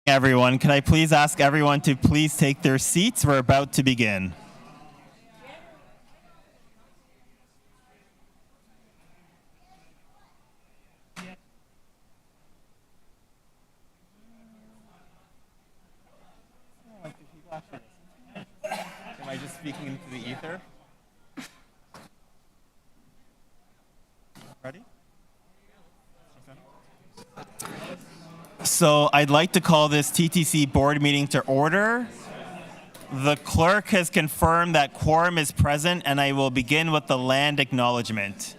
Everyone, can I please ask everyone to please take their seats? We're about to begin. Am I just speaking into the ether? Ready? So I'd like to call this TTC Board meeting to order. The clerk has confirmed that quorum is present, and I will begin with the land acknowledgement.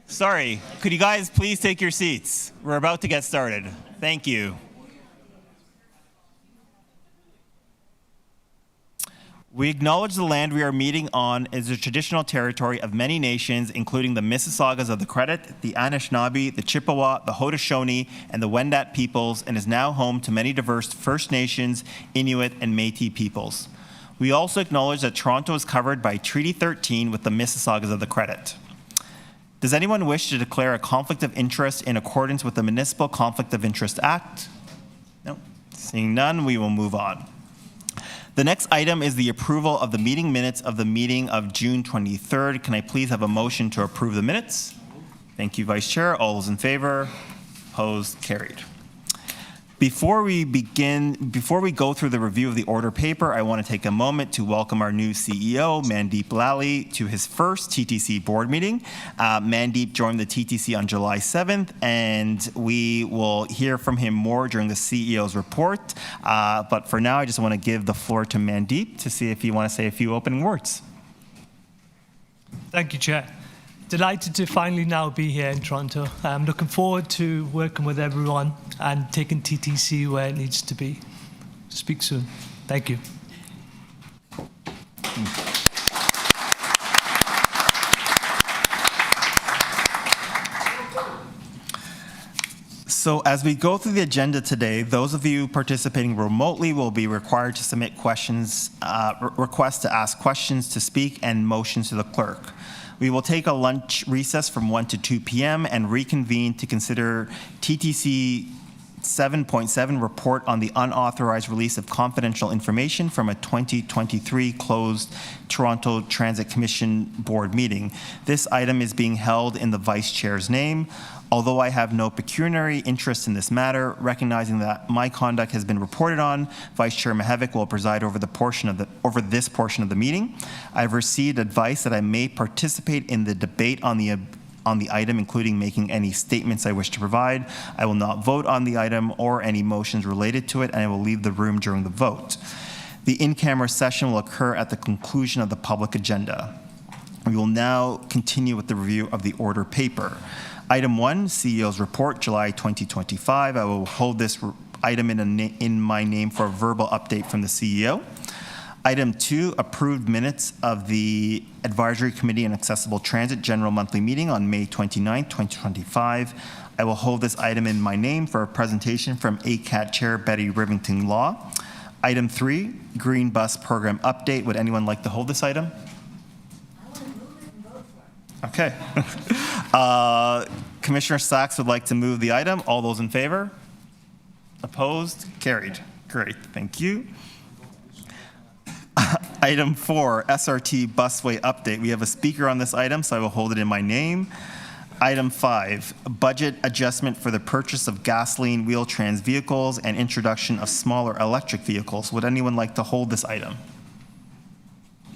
Sorry, could you guys please take your seats? We're about to get started. Thank you. We acknowledge the land we are meeting on is the traditional territory of many nations, including the Mississaugas of the Credit, the Anishinaabe, the Chippewa, the Haudenosaunee, and the Wendat peoples, and is now home to many diverse First Nations, Inuit, and Métis peoples. We also acknowledge that Toronto is covered by Treaty 13 with the Mississaugas of the Credit. Does anyone wish to declare a conflict of interest in accordance with the Municipal Conflict of Interest Act? No. Seeing none, we will move on. The next item is the approval of the meeting minutes of the meeting of June 23rd. Can I please have a motion to approve the minutes? Thank you, Vice Chair. All those in favor? Opposed? Carried. Before we go through the review of the order paper, I want to take a moment to welcome our new CEO, Mandeep Lally, to his first TTC board meeting. Mandeep joined the TTC on July 7th, and we will hear from him more during the CEO's report. But for now, I just want to give the floor to Mandeep to see if you want to say a few opening words. Thank you, Chair. Delighted to finally now be here in Toronto. I'm looking forward to working with everyone and taking TTC where it needs to be. Speak soon. Thank you. So as we go through the agenda today, those of you participating remotely will be required to submit questions, requests to ask questions, to speak, and motions to the clerk. We will take a lunch recess from 1 to 2 p.m. and reconvene to consider TTC 7.7 report on the unauthorized release of confidential information from a 2023 closed Toronto Transit Commission board meeting. This item is being held in the Vice Chair's name. Although I have no pecuniary interest in this matter, recognizing that my conduct has been reported on, Vice Chair Mihevc will preside over this portion of the meeting. I've received advice that I may participate in the debate on the item, including making any statements I wish to provide. I will not vote on the item or any motions related to it, and I will leave the room during the vote. The in-camera session will occur at the conclusion of the public agenda. We will now continue with the review of the order paper. Item 1, CEO's report, July 2025. I will hold this item in my name for a verbal update from the CEO. Item 2, approved minutes of the Advisory Committee on Accessible Transit General Monthly Meeting on May 29, 2025. I will hold this item in my name for a presentation from ACAT Chair Betty Rivington Law. Item 3, Green Bus Program Update. Would anyone like to hold this item? Okay. Commissioner Sachs would like to move the item. All those in favor? Opposed? Carried. Great. Thank you. Item 4, SRT busway update. We have a speaker on this item, so I will hold it in my name. Item 5, budget adjustment for the purchase of gasoline wheel-trans vehicles and introduction of smaller electric vehicles. Would anyone like to hold this item?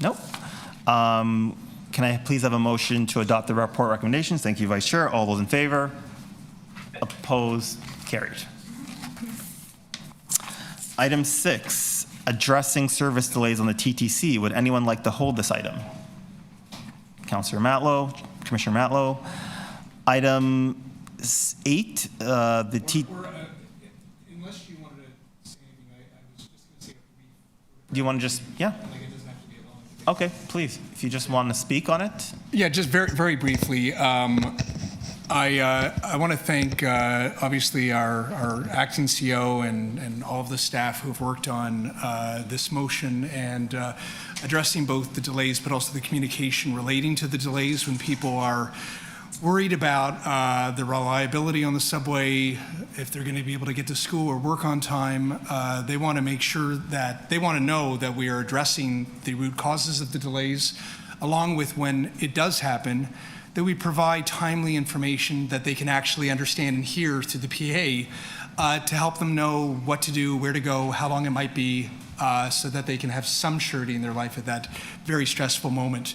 Nope. Can I please have a motion to adopt the report recommendations? Thank you, Vice Chair. All those in favor? Opposed? Carried. Item 6, addressing service delays on the TTC. Would anyone like to hold this item? Councillor Matlow, Commissioner Matlow. Item 8, unless you wanted to say anything, I was just going to say a brief. Do you want to just, yeah? Okay, please, if you just want to speak on it. Yeah, just very, very briefly. I want to thank, obviously, our acting CEO and all of the staff who have worked on this motion and addressing both the delays but also the communication relating to the delays when people are worried about the reliability on the subway, if they're going to be able to get to school or work on time. They want to make sure that they want to know that we are addressing the root causes of the delays, along with when it does happen, that we provide timely information that they can actually understand and hear through the PA to help them know what to do, where to go, how long it might be, so that they can have some surety in their life at that very stressful moment.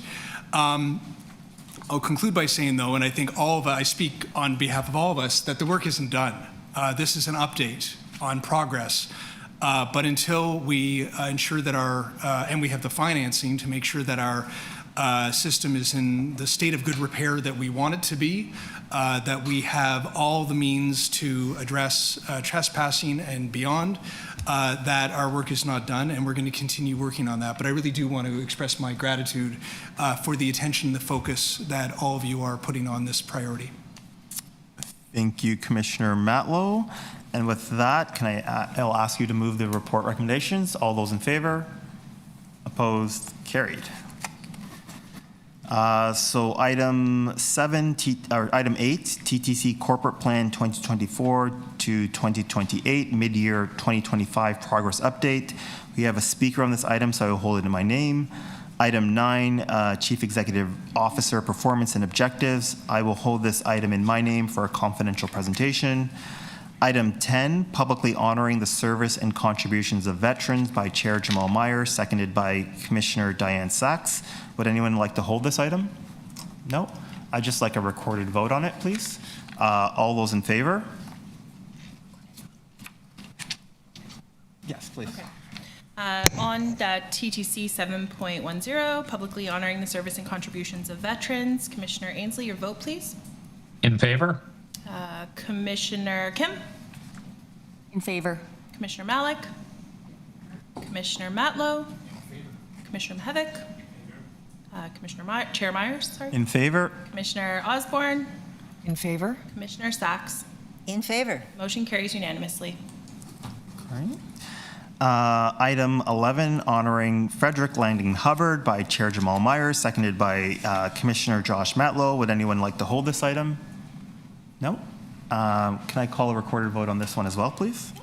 I'll conclude by saying, though, and I think I speak on behalf of all of us, that the work isn't done. This is an update on progress. But until we ensure that and we have the financing to make sure that our system is in the state of good repair that we want it to be, that we have all the means to address trespassing and beyond, that our work is not done, and we're going to continue working on that. But I really do want to express my gratitude for the attention and the focus that all of you are putting on this priority. Thank you, Commissioner Matlow. And with that, I'll ask you to move the report recommendations. All those in favor? Opposed? Carried. So item 8, TTC Corporate Plan 2024 to 2028, mid-year 2025 progress update. We have a speaker on this item, so I will hold it in my name. Item 9, Chief Executive Officer Performance and Objectives. I will hold this item in my name for a confidential presentation. Item 10, publicly honoring the service and contributions of veterans by Chair Jamal Myers, seconded by Commissioner Diane Sachs. Would anyone like to hold this item? No? I'd just like a recorded vote on it, please. All those in favor? Yes, please. Okay. On TTC 7.10, publicly honoring the service and contributions of veterans, Commissioner Ainsley, your vote, please. In favor? Commissioner Kim? In favor. Commissioner Malik? Commissioner Matlow? Commissioner Mahevic? Chair Myers, sorry. In favor? Commissioner Osborne? In favor. Commissioner Sachs? In favor. Motion carries unanimously. All right. Item 11, honoring Frederick Landing Hubbard by Chair Jamal Myers, seconded by Commissioner Josh Matlow. Would anyone like to hold this item? No? Can I call a recorded vote on this one as well, please?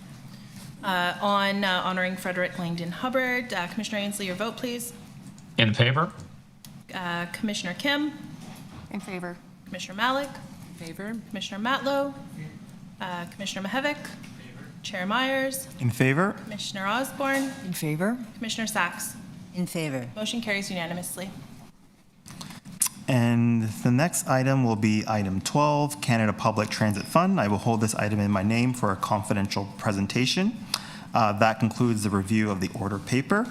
On honoring Frederick Langdon Hubbard, Commissioner Ainsley, your vote, please. In favor? Commissioner Kim? In favor. Commissioner Malik? In favor. Commissioner Matlow? Commissioner Mahevic? Chair Myers? In favor? Commissioner Osborne? In favor. Commissioner Sachs? In favor. Motion carries unanimously. And the next item will be item 12, Canada Public Transit Fund. I will hold this item in my name for a confidential presentation. That concludes the review of the order paper.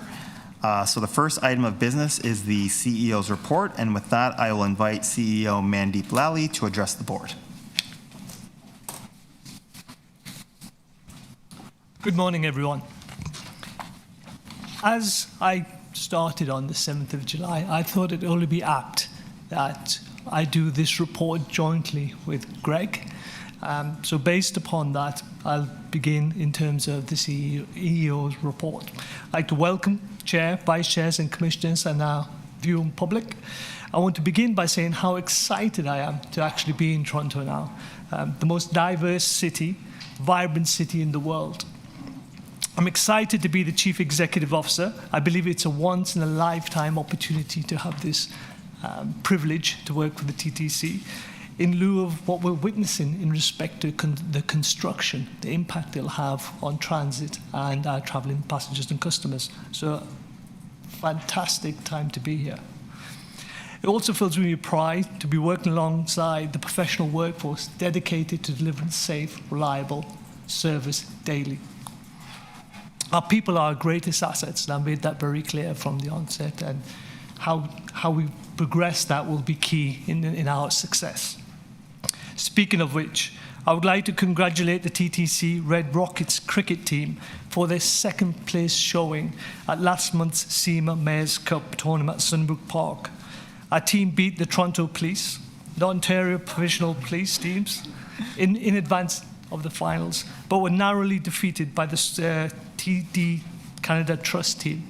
So the first item of business is the CEO's report, and with that, I will invite CEO Mandeep Lally to address the board. Good morning, everyone. As I started on the 7th of July, I thought it'd only be apt that I do this report jointly with Greg. So based upon that, I'll begin in terms of the CEO's report. I'd like to welcome Chair, Vice Chairs and Commissioners and our viewing public. I want to begin by saying how excited I am to actually be in Toronto now, the most diverse city, vibrant city in the world. I'm excited to be the Chief Executive Officer. I believe it's a once-in-a-lifetime opportunity to have this privilege to work with the TTC in lieu of what we're witnessing in respect to the construction, the impact it'll have on transit and our travelling passengers and customers. So, fantastic time to be here. It also fills me with pride to be working alongside the professional workforce dedicated to delivering safe, reliable service daily. Our people are our greatest assets, and I made that very clear from the onset, and how we progress that will be key in our success. Speaking of which, I would like to congratulate the TTC Red Rockets cricket team for their second place showing at last month's SEMA Mayor's Cup tournament at Sunbrook Park. Our team beat the Toronto Police, the Ontario Provincial Police teams in advance of the finals, but were narrowly defeated by the TD Canada Trust team.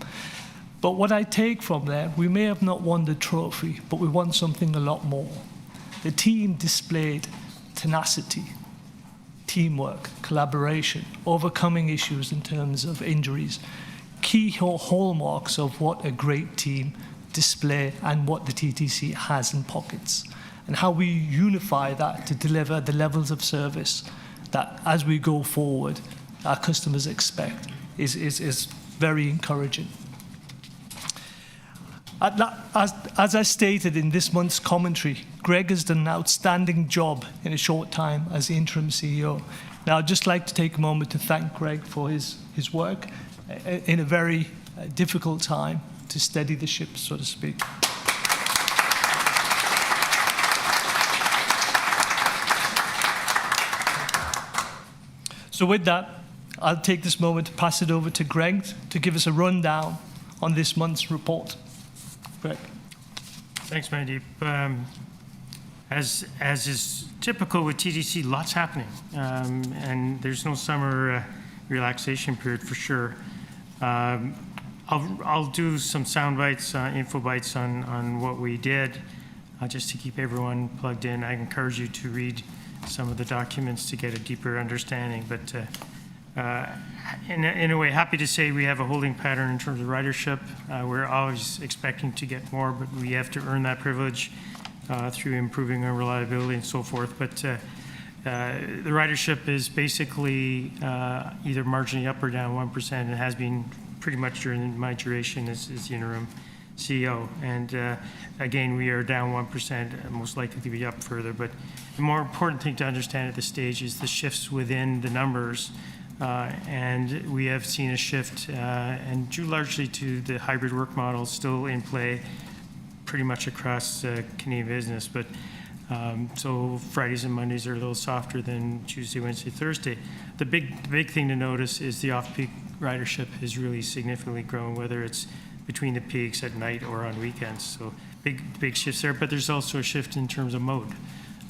But what I take from there, we may have not won the trophy, but we won something a lot more. The team displayed tenacity, teamwork, collaboration, overcoming issues in terms of injuries, key hallmarks of what a great team display and what the TTC has in pockets, and how we unify that to deliver the levels of service that, as we go forward, our customers expect is very encouraging. As I stated in this month's commentary, Greg has done an outstanding job in a short time as the interim CEO. Now, I'd just like to take a moment to thank Greg for his work in a very difficult time to steady the ship, so to speak. So with that, I'll take this moment to pass it over to Greg to give us a rundown on this month's report. Greg. Thanks, Mandeep. As is typical with TTC, lots happening, and there's no summer relaxation period for sure. I'll do some sound bites, info bites on what we did, just to keep everyone plugged in. I encourage you to read some of the documents to get a deeper understanding. But in a way, happy to say we have a holding pattern in terms of ridership. We're always expecting to get more, but we have to earn that privilege through improving our reliability and so forth. But the ridership is basically either marginally up or down 1%, and has been pretty much during my duration as the interim CEO. And again, we are down 1%, most likely to be up further. But the more important thing to understand at this stage is the shifts within the numbers. And we have seen a shift, and due largely to the hybrid work model still in play pretty much across Canadian business. But so Fridays and Mondays are a little softer than Tuesday, Wednesday, Thursday. The big thing to notice is the off-peak ridership has really significantly grown, whether it's between the peaks at night or on weekends. So big shifts there, but there's also a shift in terms of mode.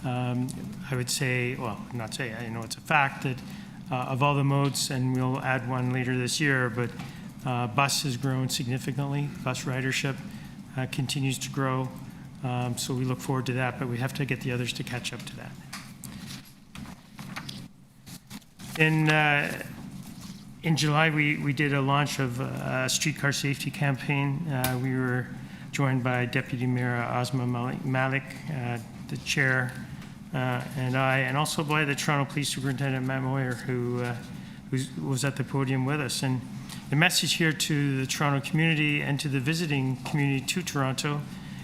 I would say, well, not say, I know it's a fact that of all the modes, and we'll add one later this year, but bus has grown significantly. Bus ridership continues to grow. So we look forward to that, but we have to get the others to catch up to that. In July, we did a launch of a streetcar safety campaign. We were joined by Deputy Mayor Asma Malik, the chair, and I, and also by the Toronto Police Superintendent Matt Moyer, who was at the podium with us. And the message here to the Toronto community and to the visiting community to Toronto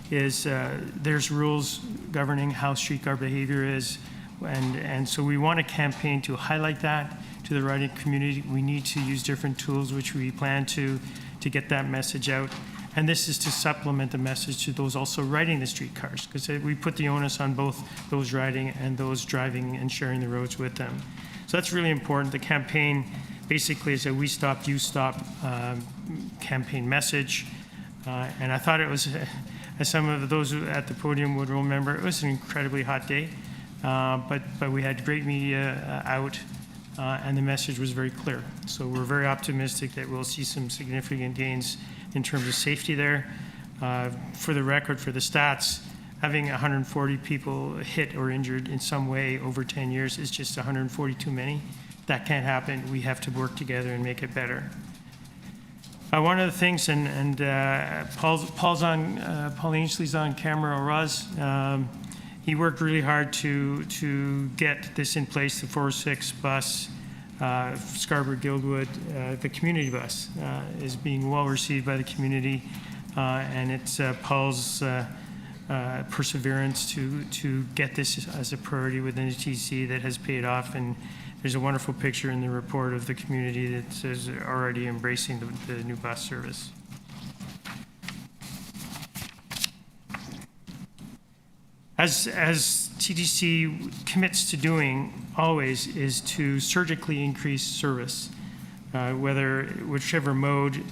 is there's rules governing how streetcar behavior is, and so we want a campaign to highlight that to the riding community. We need to use different tools, which we plan to get that message out. And this is to supplement the message to those also riding the streetcars, because we put the onus on both those riding and those driving and sharing the roads with them. So that's really important. The campaign basically is a "We Stop, You Stop" campaign message. And I thought it was, as some of those at the podium would remember, it was an incredibly hot day, but we had great media out, and the message was very clear. So we're very optimistic that we'll see some significant gains in terms of safety there. For the record, for the stats, having 140 people hit or injured in some way over 10 years is just 140 too many. That can't happen. We have to work together and make it better. One of the things, and Paul Ainsley's on camera, or was, he worked really hard to get this in place, the 406 bus, Scarborough-Guildwood, the community bus, is being well received by the community, and it's Paul's perseverance to get this as a priority within the TTC that has paid off. And there's a wonderful picture in the report of the community that says already embracing the new bus service. As TTC commits to doing always is to surgically increase service, whichever mode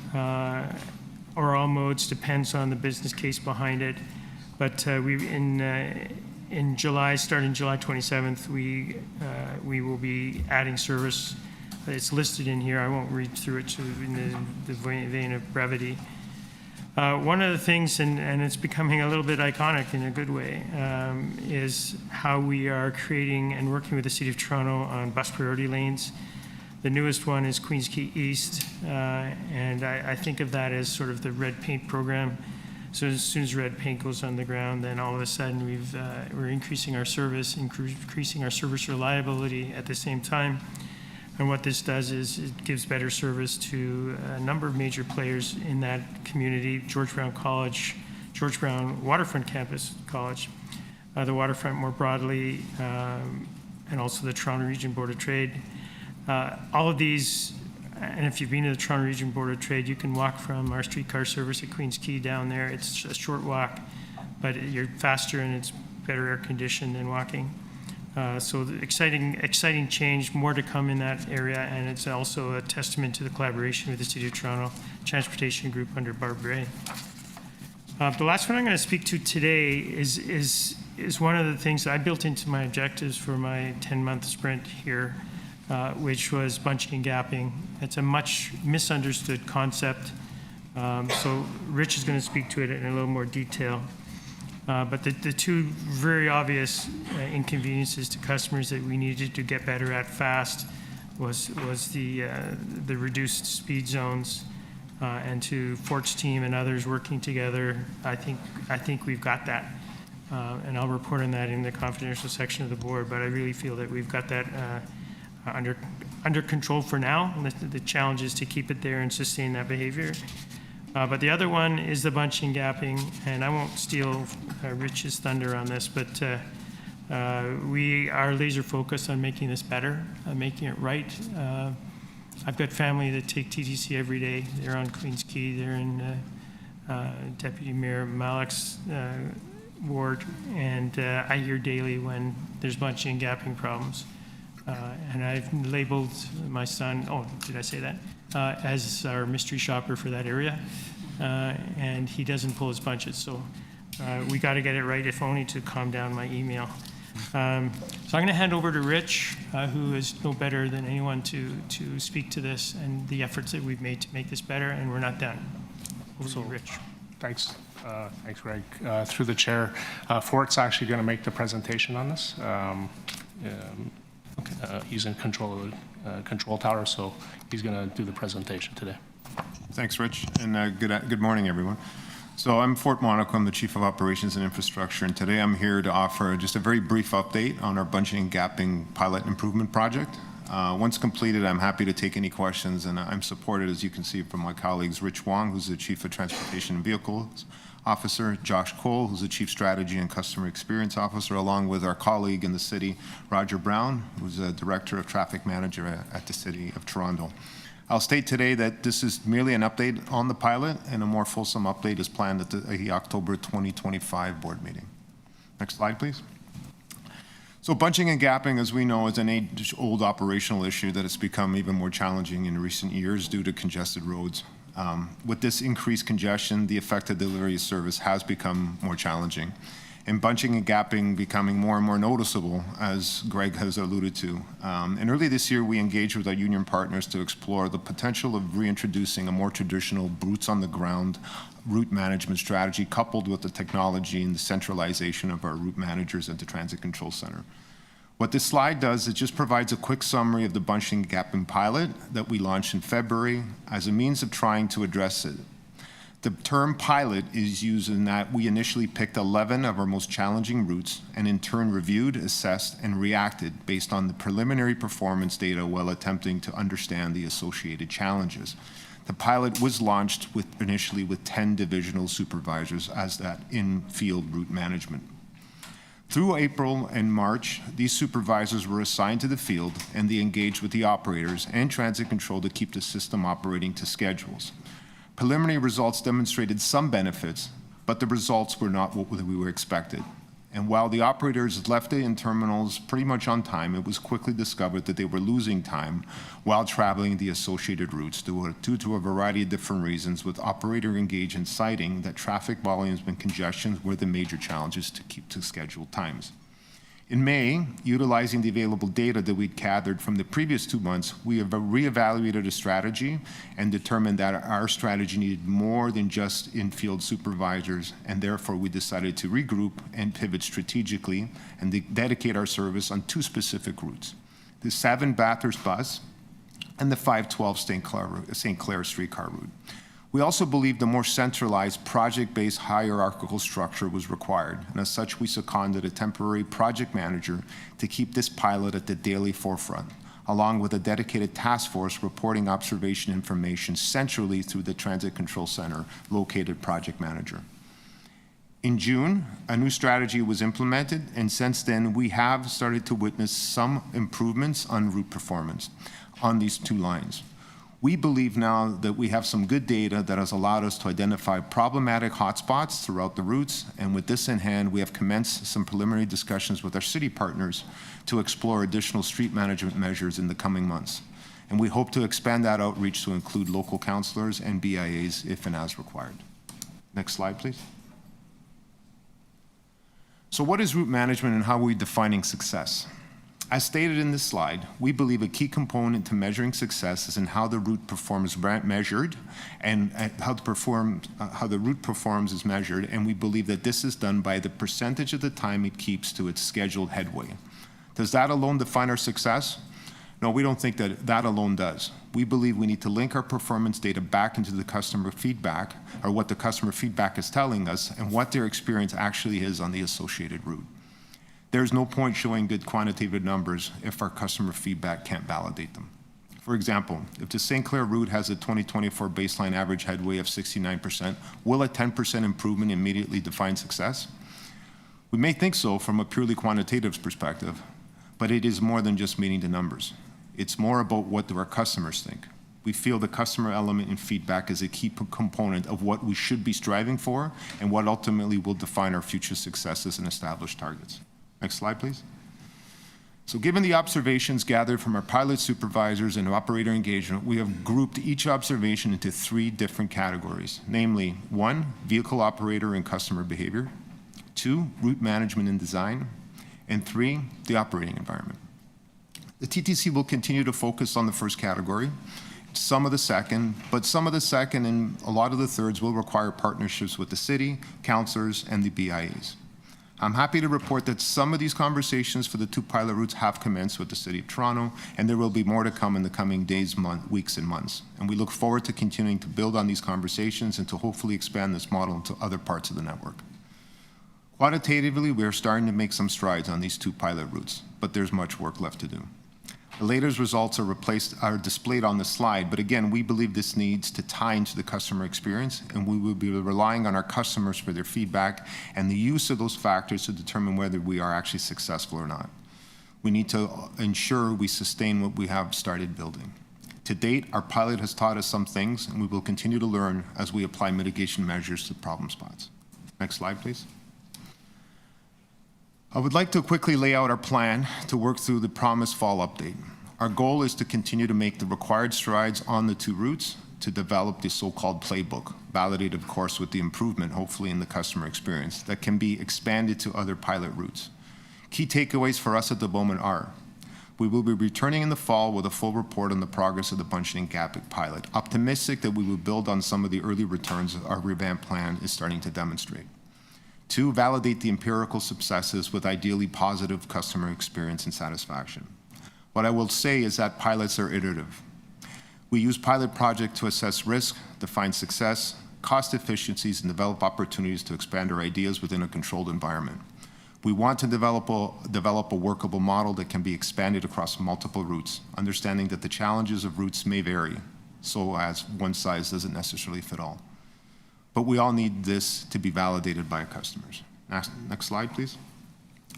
or all modes, depends on the business case behind it. But in July, starting July 27th, we will be adding service. It's listed in here. I won't read through it in the vein of brevity. One of the things, and it's becoming a little bit iconic in a good way, is how we are creating and working with the City of Toronto on bus priority lanes. The newest one is Queens Quay East, and I think of that as sort of the red paint program. So as soon as red paint goes on the ground, then all of a sudden we're increasing our service, increasing our service reliability at the same time. And what this does is it gives better service to a number of major players in that community: George Brown College, George Brown Waterfront Campus College, the waterfront more broadly, and also the Toronto Region Board of Trade. All of these, and if you've been to the Toronto Region Board of Trade, you can walk from our streetcar service at Queens Quay down there. It's a short walk, but you're faster and it's better air conditioned than walking. So the exciting change, more to come in that area, and it's also a testament to the collaboration with the City of Toronto Transportation Group under Barb Gray. The last one I'm going to speak to today is one of the things that I built into my objectives for my 10-month sprint here, which was bunching and gapping. It's a much misunderstood concept, so Rich is going to speak to it in a little more detail. But the two very obvious inconveniences to customers that we needed to get better at fast was the reduced speed zones, and to Fort's team and others working together, I think we've got that. And I'll report on that in the confidential section of the board, but I really feel that we've got that under control for now. And the challenge is to keep it there and sustain that behavior. But the other one is the bunching gapping, and I won't steal Rich's thunder on this, but we are laser focused on making this better, making it right. I've got family that take TTC every day. They're on Queens Quay. They're in Deputy Mayor Malik's ward, and I hear daily when there's bunching and gapping problems. And I've labeled my son, oh, did I say that? As our mystery shopper for that area, and he doesn't pull his punches. So we got to get it right, if only to calm down my email. So I'm going to hand over to Rich, who is no better than anyone to speak to this and the efforts that we've made to make this better, and we're not done. Over to you, Rich. Thanks, Greg. Through the chair, Fort's actually going to make the presentation on this. He's in control tower, so he's going to do the presentation today. Thanks, Rich, and good morning, everyone. So I'm Fort Monaco. I'm the Chief of Operations and Infrastructure, and today I'm here to offer just a very brief update on our bunching and gapping pilot improvement project. Once completed, I'm happy to take any questions, and I'm supported, as you can see, from my colleagues, Rich Wong, who's the Chief of Transportation and Vehicles Officer, Josh Cole, who's the Chief Strategy and Customer Experience Officer, along with our colleague in the city, Roger Brown, who's the Director of Traffic Manager at the City of Toronto. I'll state today that this is merely an update on the pilot, and a more fulsome update is planned at the October 2025 board meeting. Next slide, please. So bunching and gapping, as we know, is an age-old operational issue that has become even more challenging in recent years due to congested roads. With this increased congestion, the effective delivery of service has become more challenging, and bunching and gapping becoming more and more noticeable, as Greg has alluded to. And early this year, we engaged with our union partners to explore the potential of reintroducing a more traditional boots-on-the-ground route management strategy, coupled with the technology and the centralization of our route managers at the Transit Control Center. What this slide does, it just provides a quick summary of the bunching and gapping pilot that we launched in February as a means of trying to address it. The term pilot is used in that we initially picked 11 of our most challenging routes and in turn reviewed, assessed, and reacted based on the preliminary performance data while attempting to understand the associated challenges. The pilot was launched initially with 10 divisional supervisors as that in-field route management. Through April and March, these supervisors were assigned to the field, and they engaged with the operators and transit control to keep the system operating to schedules. Preliminary results demonstrated some benefits, but the results were not what we were expected. And while the operators left it in terminals pretty much on time, it was quickly discovered that they were losing time while traveling the associated routes due to a variety of different reasons, with operator engagement citing that traffic volumes and congestions were the major challenges to keep to scheduled times. In May, utilizing the available data that we'd gathered from the previous 2 months, we have reevaluated a strategy and determined that our strategy needed more than just in-field supervisors, and therefore we decided to regroup and pivot strategically and dedicate our service on 2 specific routes: the 7 Bathurst bus and the 512 St. Clair streetcar route. We also believed a more centralized, project-based hierarchical structure was required, and as such, we seconded a temporary project manager to keep this pilot at the daily forefront, along with a dedicated task force reporting observation information centrally through the Transit Control Center located project manager. In June, a new strategy was implemented, and since then, we have started to witness some improvements on route performance on these 2 lines. We believe now that we have some good data that has allowed us to identify problematic hotspots throughout the routes, and with this in hand, we have commenced some preliminary discussions with our city partners to explore additional street management measures in the coming months. And we hope to expand that outreach to include local councillors and BIAs if and as required. Next slide, please. So what is route management and how are we defining success? As stated in this slide, we believe a key component to measuring success is in how the route performs measured, and how the route performs is measured, and we believe that this is done by the percentage of the time it keeps to its scheduled headway. Does that alone define our success? No, we don't think that that alone does. We believe we need to link our performance data back into the customer feedback, or what the customer feedback is telling us, and what their experience actually is on the associated route. There's no point showing good quantitative numbers if our customer feedback can't validate them. For example, if the St. Clair route has a 2024 baseline average headway of 69%, will a 10% improvement immediately define success? We may think so from a purely quantitative perspective, but it is more than just meeting the numbers. It's more about what do our customers think. We feel the customer element in feedback is a key component of what we should be striving for and what ultimately will define our future successes and established targets. Next slide, please. So given the observations gathered from our pilot supervisors and operator engagement, we have grouped each observation into 3 different categories, namely 1, vehicle operator and customer behavior, 2, route management and design, and 3, the operating environment. The TTC will continue to focus on the first category, some of the second, but some of the second and a lot of the thirds will require partnerships with the city, councillors, and the BIAs. I'm happy to report that some of these conversations for the 2 pilot routes have commenced with the City of Toronto, and there will be more to come in the coming days, weeks, and months. And we look forward to continuing to build on these conversations and to hopefully expand this model into other parts of the network. Quantitatively, we are starting to make some strides on these 2 pilot routes, but there's much work left to do. The latest results are displayed on the slide, but again, we believe this needs to tie into the customer experience, and we will be relying on our customers for their feedback and the use of those factors to determine whether we are actually successful or not. We need to ensure we sustain what we have started building. To date, our pilot has taught us some things, and we will continue to learn as we apply mitigation measures to problem spots. Next slide, please. I would like to quickly lay out our plan to work through the promised fall update. Our goal is to continue to make the required strides on the 2 routes to develop the so-called playbook, validated, of course, with the improvement, hopefully, in the customer experience that can be expanded to other pilot routes. Key takeaways for us at the moment are: we will be returning in the fall with a full report on the progress of the Bunching and Gapik pilot, optimistic that we will build on some of the early returns our revamped plan is starting to demonstrate. 2, validate the empirical successes with ideally positive customer experience and satisfaction. What I will say is that pilots are iterative. We use pilot project to assess risk, define success, cost efficiencies, and develop opportunities to expand our ideas within a controlled environment. We want to develop a workable model that can be expanded across multiple routes, understanding that the challenges of routes may vary, so as one size doesn't necessarily fit all. But we all need this to be validated by our customers. Next slide, please.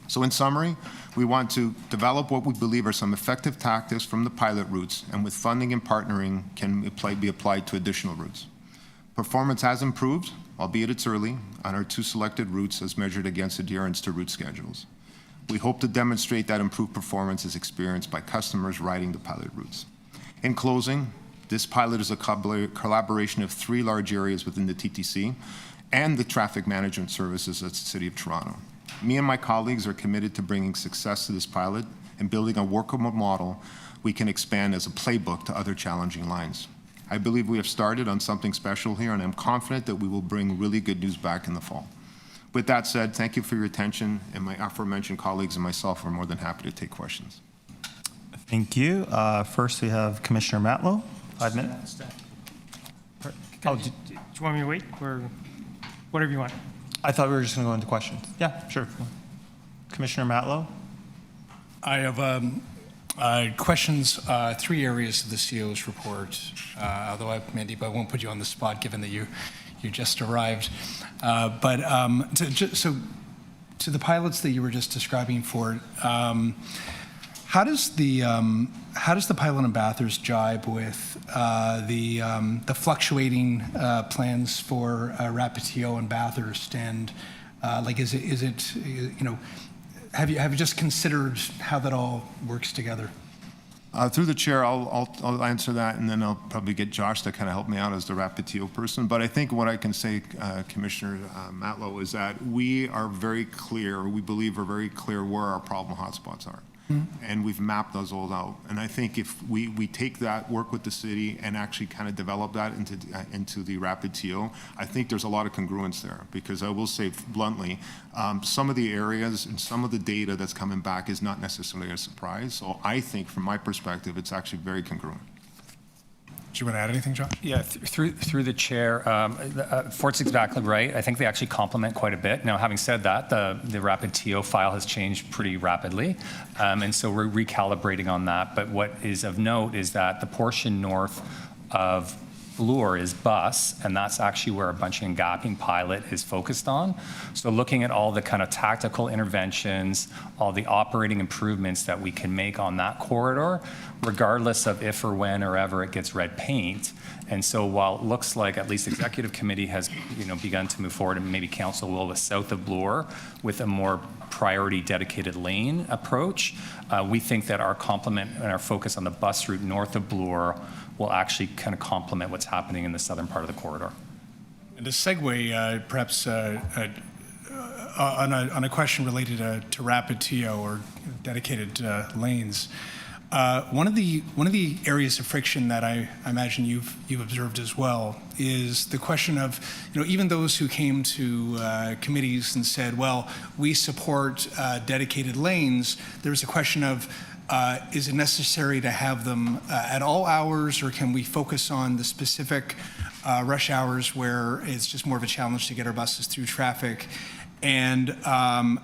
So in summary, we want to develop what we believe are some effective tactics from the pilot routes, and with funding and partnering can be applied to additional routes. Performance has improved, albeit it's early, on our 2 selected routes as measured against adherence to route schedules. We hope to demonstrate that improved performance is experienced by customers riding the pilot routes. In closing, this pilot is a collaboration of 3 large areas within the TTC and the traffic management services at the City of Toronto. Me and my colleagues are committed to bringing success to this pilot and building a workable model we can expand as a playbook to other challenging lines. I believe we have started on something special here, and I'm confident that we will bring really good news back in the fall. With that said, thank you for your attention, and my aforementioned colleagues and myself are more than happy to take questions. Thank you. First, we have Commissioner Matlow, 5 minutes. Oh, Do you want me to wait, or whatever you want? I thought we were just going to go into questions. Yeah, sure. Commissioner Matlow? I have questions, 3 areas of the CO's report, although, Mandeep, I won't put you on the spot given that you just arrived. So to the pilots that you were just describing, Ford, how does the pilot in Bathurst jibe with the fluctuating plans for Rapid TO in Bathurst? And is it have you just considered how that all works together? Through the chair, I'll answer that, and then I'll probably get Josh to kind of help me out as the Rapid TO person. But I think what I can say, Commissioner Matlow, is that we are very clear, we believe we're very clear where our problem hotspots are. And we've mapped those all out. And I think if we take that, work with the city, and actually kind of develop that into the Rapid TO, I think there's a lot of congruence there. Because I will say bluntly, some of the areas and some of the data that's coming back is not necessarily a surprise. So I think from my perspective, it's actually very congruent. Do you want to add anything, Josh? Yeah, through the chair, Fort's exactly right. I think they actually complement quite a bit. Now, having said that, the Rapid TO file has changed pretty rapidly, and so we're recalibrating on that. But what is of note is that the portion north of Bloor is bus, and that's actually where our bunching and gapping pilot is focused on. So looking at all the kind of tactical interventions, all the operating improvements that we can make on that corridor, regardless of if or when or ever it gets red paint. And so while it looks like at least executive committee has begun to move forward, and maybe council will with south of Bloor with a more priority dedicated lane approach, we think that our complement and our focus on the bus route north of Bloor will actually kind of complement what's happening in the southern part of the corridor. And to segue, perhaps on a question related to Rapid TO or dedicated lanes, one of the areas of friction that I imagine you've observed as well is the question of, even those who came to committees and said, well, we support dedicated lanes, there's a question of, is it necessary to have them at all hours, or can we focus on the specific rush hours where it's just more of a challenge to get our buses through traffic? And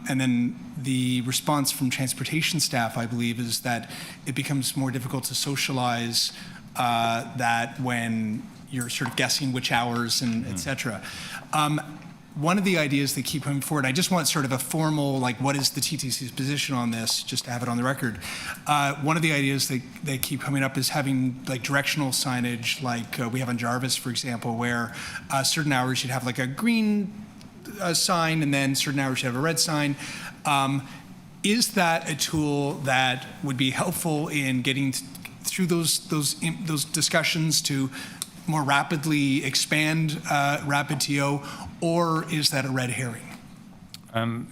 then the response from transportation staff, I believe, is that it becomes more difficult to socialize that when you're sort of guessing which hours and et cetera. One of the ideas they keep coming forward, I just want sort of a formal, what is the TTC's position on this, just to have it on the record. One of the ideas they keep coming up is having directional signage, like we have on Jarvis, for example, where certain hours you'd have a green sign, and then certain hours you have a red sign. Is that a tool that would be helpful in getting through those discussions to more rapidly expand Rapid TO, or is that a red herring?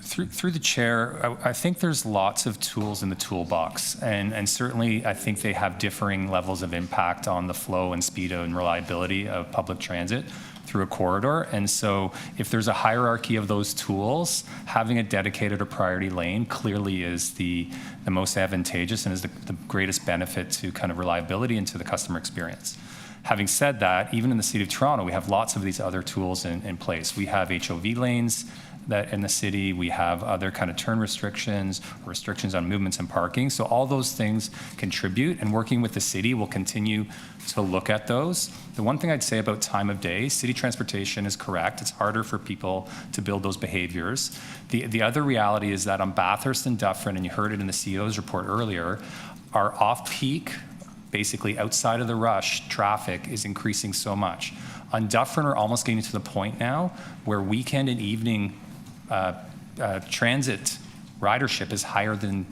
Through the chair, I think there's lots of tools in the toolbox, and certainly I think they have differing levels of impact on the flow and speed and reliability of public transit through a corridor. And so if there's a hierarchy of those tools, having a dedicated or priority lane clearly is the most advantageous and is the greatest benefit to kind of reliability and to the customer experience. Having said that, even in the City of Toronto, we have lots of these other tools in place. We have HOV lanes that in the city, we have other kind of turn restrictions on movements and parking. So all those things contribute, and working with the city, we'll continue to look at those. The one thing I'd say about time of day, city transportation is correct. It's harder for people to build those behaviors. The other reality is that on Bathurst and Dufferin, and you heard it in the CEO's report earlier, our off-peak, basically outside of the rush, traffic is increasing so much. On Dufferin, we're almost getting to the point now where weekend and evening transit ridership is higher than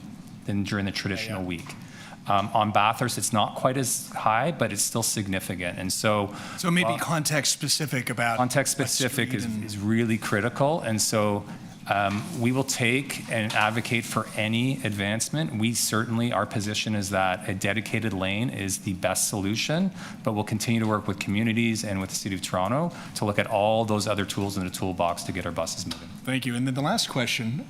during the traditional week. On Bathurst, it's not quite as high, but it's still significant. And so maybe context specific about context specific is really critical. And so We will take and advocate for any advancement. We certainly, our position is that a dedicated lane is the best solution, but we'll continue to work with communities and with the City of Toronto to look at all those other tools in the toolbox to get our buses moving. Thank you. And then the last question,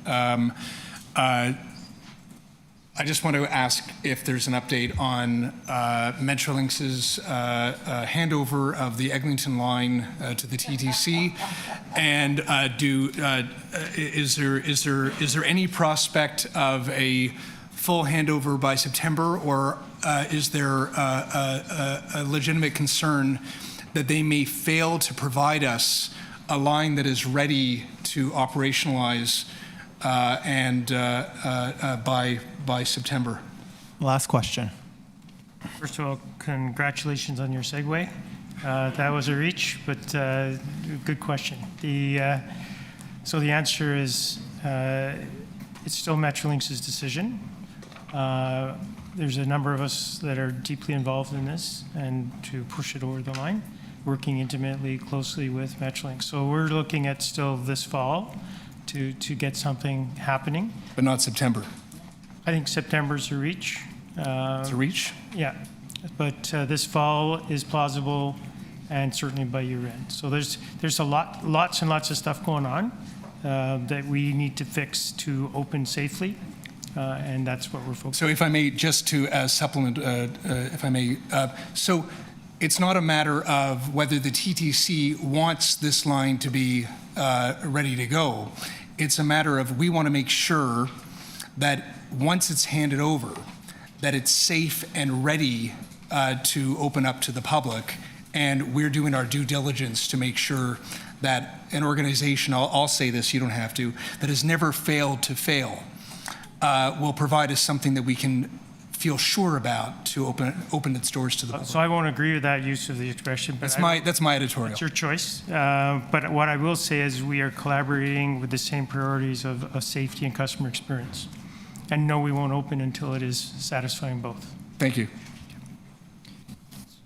I just want to ask if there's an update on Metrolinx's handover of the Eglinton line to the TTC, and is there any prospect of a full handover by September, or is there a legitimate concern that they may fail to provide us a line that is ready to operationalize by September? Last question. First of all, congratulations on your segue. That was a reach, but good question. So the answer is it's still Metrolinx's decision. There's a number of us that are deeply involved in this and to push it over the line, working intimately, closely with Metrolinx. So we're looking at still this fall to get something happening. But not September. I think September's a reach. It's a reach? Yeah, but this fall is plausible, and certainly by year end. So there's lots and lots of stuff going on that we need to fix to open safely, and that's what we're focused on. So if I may, just to supplement, if I may, so it's not a matter of whether the TTC wants this line to be ready to go. It's a matter of we want to make sure that once it's handed over, that it's safe and ready to open up to the public. And we're doing our due diligence to make sure that an organization, I'll say this, you don't have to, that has never failed to fail, will provide us something that we can feel sure about to open its doors to the public. So I won't agree with that use of the expression. But That's my editorial. It's your choice. But what I will say is we are collaborating with the same priorities of safety and customer experience. And no, we won't open until it is satisfying both. Thank you.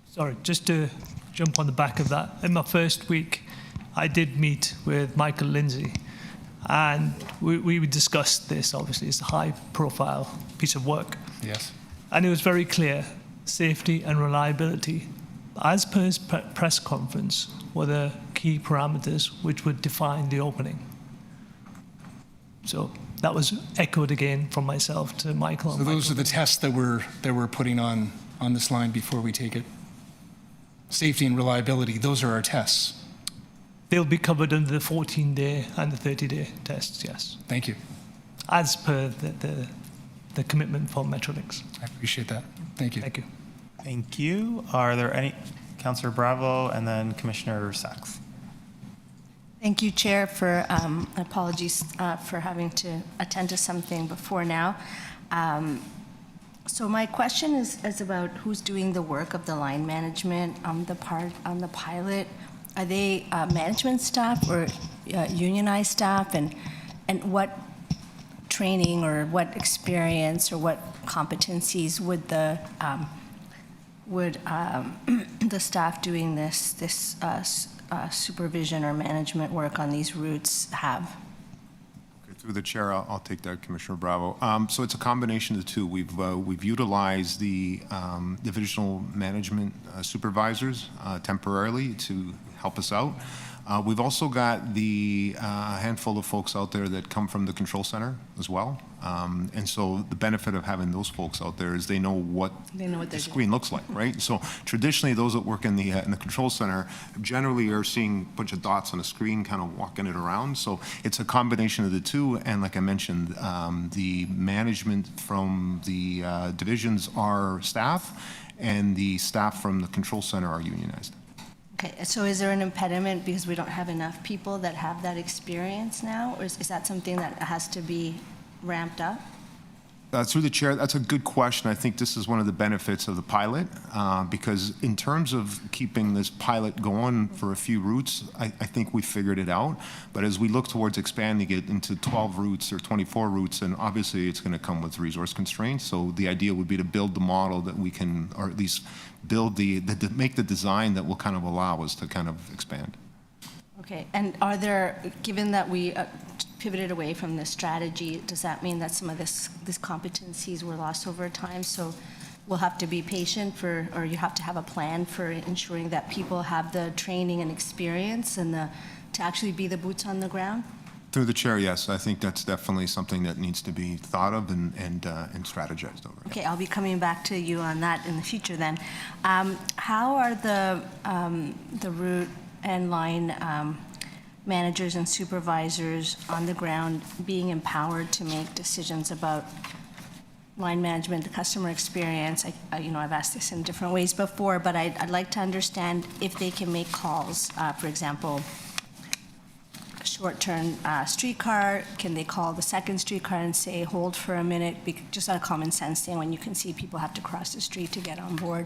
Sorry, just to jump on the back of that. In my first week, I did meet with Michael Lindsay, and we discussed this. Obviously, it's a high-profile piece of work. Yes. And it was very clear, safety and reliability, as per his press conference, were the key parameters which would define the opening. So that was echoed again from myself to Michael. So those are the tests that we're putting on this line before we take it. Safety and reliability, those are our tests. They'll be covered under the 14-day and the 30-day tests, yes. Thank you. As per the commitment from Metrolinx. I appreciate that. Thank you. Thank you. Thank you. Are there any, Councillor Bravo and then Commissioner Sachs? Thank you, Chair, for apologies for having to attend to something before now. So my question is about who's doing the work of the line management on the pilot. Are they management staff or unionized staff, and what training or what experience or what competencies would the staff doing this supervision or management work on these routes have? Through the chair, I'll take that, Commissioner Bravo. So it's a combination of the two. We've utilized the divisional management supervisors temporarily to help us out. We've also got the handful of folks out there that come from the control center as well. And so the benefit of having those folks out there is they know what the screen looks like, right? So traditionally, those that work in the control center generally are seeing a bunch of dots on a screen, kind of walking it around. So it's a combination of the two. And like I mentioned, the management from the divisions are staff, and the staff from the control center are unionized. Okay, so is there an impediment because we don't have enough people that have that experience now, or is that something that has to be ramped up? Through the chair, that's a good question. I think this is one of the benefits of the pilot, because in terms of keeping this pilot going for a few routes, I think we figured it out. But as we look towards expanding it into 12 routes or 24 routes, and obviously it's going to come with resource constraints. So the idea would be to build the model that we can, or at least build make the design that will kind of allow us to kind of expand. Okay, and are there, given that we pivoted away from the strategy. Does that mean that some of these competencies were lost over time? So we'll have to be patient or you have to have a plan for ensuring that people have the training and experience and to actually be the boots on the ground? Through the chair, yes, I think that's definitely something that needs to be thought of and strategized over. Okay, I'll be coming back to you on that in the future then. How are the route and line managers and supervisors on the ground being empowered to make decisions about line management, the customer experience? I've asked this in different ways before, but I'd like to understand if they can make calls. For example, a short-term streetcar, can they call the second streetcar and say, hold for a minute? Just a common sense thing when you can see people have to cross the street to get on board.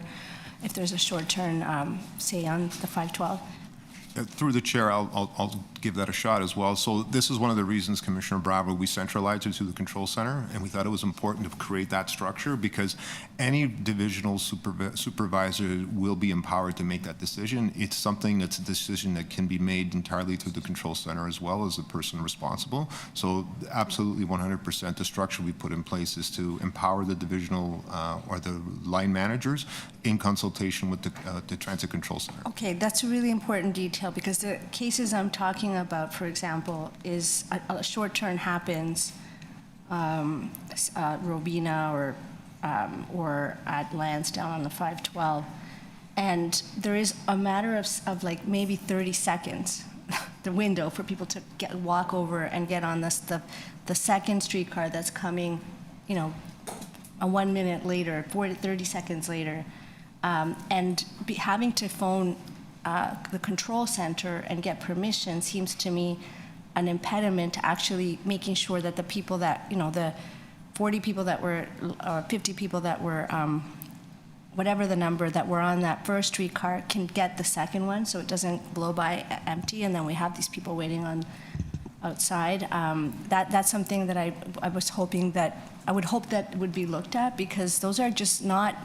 If there's a short-term, say on the 512. Through the chair, I'll give that a shot as well. So this is one of the reasons, Commissioner Bravo, we centralized it to the control center, and we thought it was important to create that structure because any divisional supervisor will be empowered to make that decision. It's something that's a decision that can be made entirely through the control center as well as the person responsible. So absolutely 100% the structure we put in place is to empower the divisional or the line managers in consultation with the transit control center. Okay, that's a really important detail because the cases I'm talking about, for example, is a short turn happens, Robina or at Lansdowne on the 512, and there is a matter of like maybe 30 seconds, the window for people to walk over and get on the second streetcar that's coming, a 1 minute later, 30 seconds later, and having to phone the control center and get permission seems to me an impediment to actually making sure that the people that, the 40 people that were, or 50 people that were, whatever the number that were on that first streetcar can get the second one so it doesn't blow by empty and then we have these people waiting on outside. That's something that I was hoping that, I would hope that would be looked at because those are just not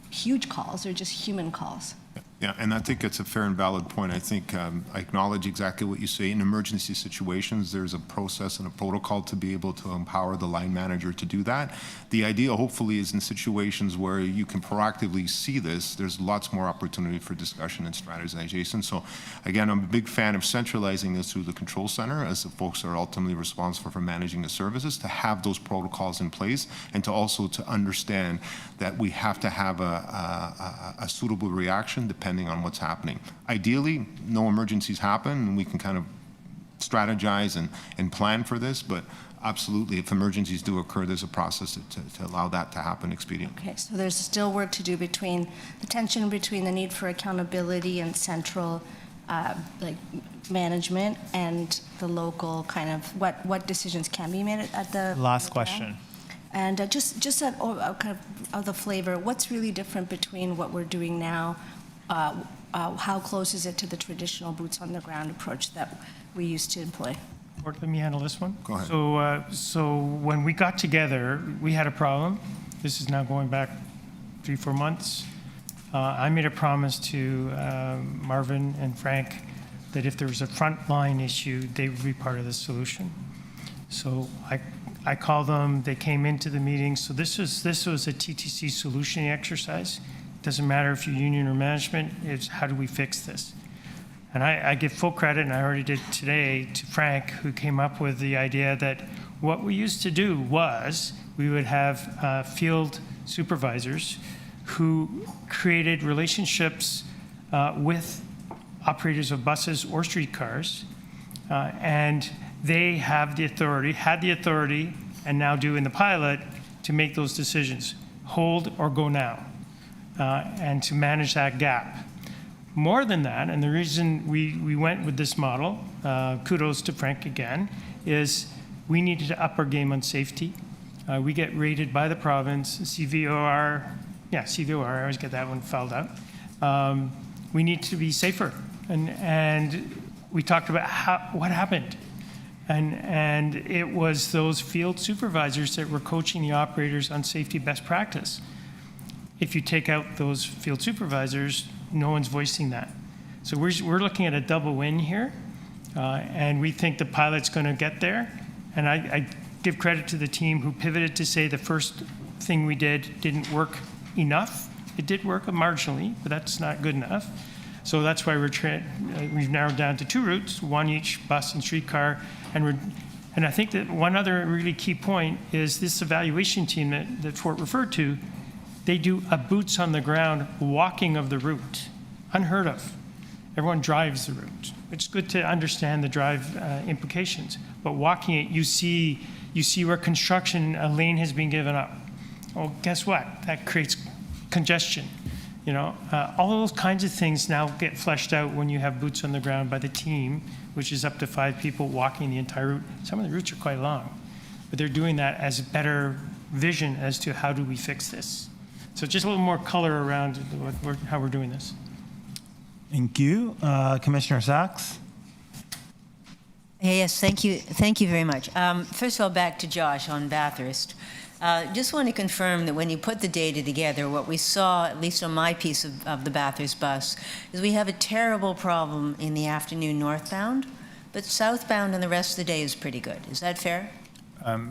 huge calls, they're just human calls. Yeah, and I think it's a fair and valid point. I think I acknowledge exactly what you say. In emergency situations, there's a process and a protocol to be able to empower the line manager to do that. The idea, hopefully, is in situations where you can proactively see this, there's lots more opportunity for discussion and strategization. So, again, I'm a big fan of centralizing this through the control center as the folks that are ultimately responsible for managing the services to have those protocols in place and to also to understand that we have to have a suitable reaction depending on what's happening. Ideally, no emergencies happen and we can kind of strategize and plan for this, but absolutely, if emergencies do occur, there's a process to allow that to happen expediently. Okay, so there's still work to do between the tension between the need for accountability and central management and the local kind of what decisions can be made at the Last question. And just kind of the flavor, what's really different between what we're doing now? How close is it to the traditional boots on the ground approach that we used to employ? Let me handle this one. Go ahead. So when we got together, we had a problem. This is now going back 3-4 months. I made a promise to Marvin and Frank that if there was a frontline issue, they would be part of the solution. So I called them. They came into the meeting. So this was a TTC solution exercise. Doesn't matter if you're union or management, it's how do we fix this? And I give full credit, and I already did today, to Frank, who came up with the idea that what we used to do was we would have field supervisors who created relationships with operators of buses or streetcars, and they had the authority, and now do in the pilot, to make those decisions, hold or go now. And to manage that gap. More than that, and the reason we went with this model, kudos to Frank again, is we needed to up our game on safety. We get rated by the province, CVOR, I always get that one fouled out. We need to be safer. And we talked about what happened. And it was those field supervisors that were coaching the operators on safety best practice. If you take out those field supervisors, no one's voicing that. So we're looking at a double win here, and we think the pilot's going to get there. And I give credit to the team who pivoted to say the first thing we did didn't work enough. It did work marginally, but that's not good enough. So that's why we've narrowed down to 2 routes, one each bus and streetcar. And I think that one other really key point is this evaluation team that Fort referred to, they do a boots on the ground walking of the route. Unheard of. Everyone drives the route. It's good to understand the drive implications. But walking it, you see where construction, a lane has been given up. Well, guess what? That creates congestion. All those kinds of things now get fleshed out when you have boots on the ground by the team, which is up to 5 people walking the entire route. Some of the routes are quite long, but they're doing that as a better vision as to how do we fix this. So just a little more color around how we're doing this. Thank you. Commissioner Sachs? Yes, thank you. Thank you very much. First of all, back to Josh on Bathurst. Just want to confirm that when you put the data together, what we saw, at least on my piece of the Bathurst bus, is we have a terrible problem in the afternoon northbound, but southbound and the rest of the day is pretty good. Is that fair?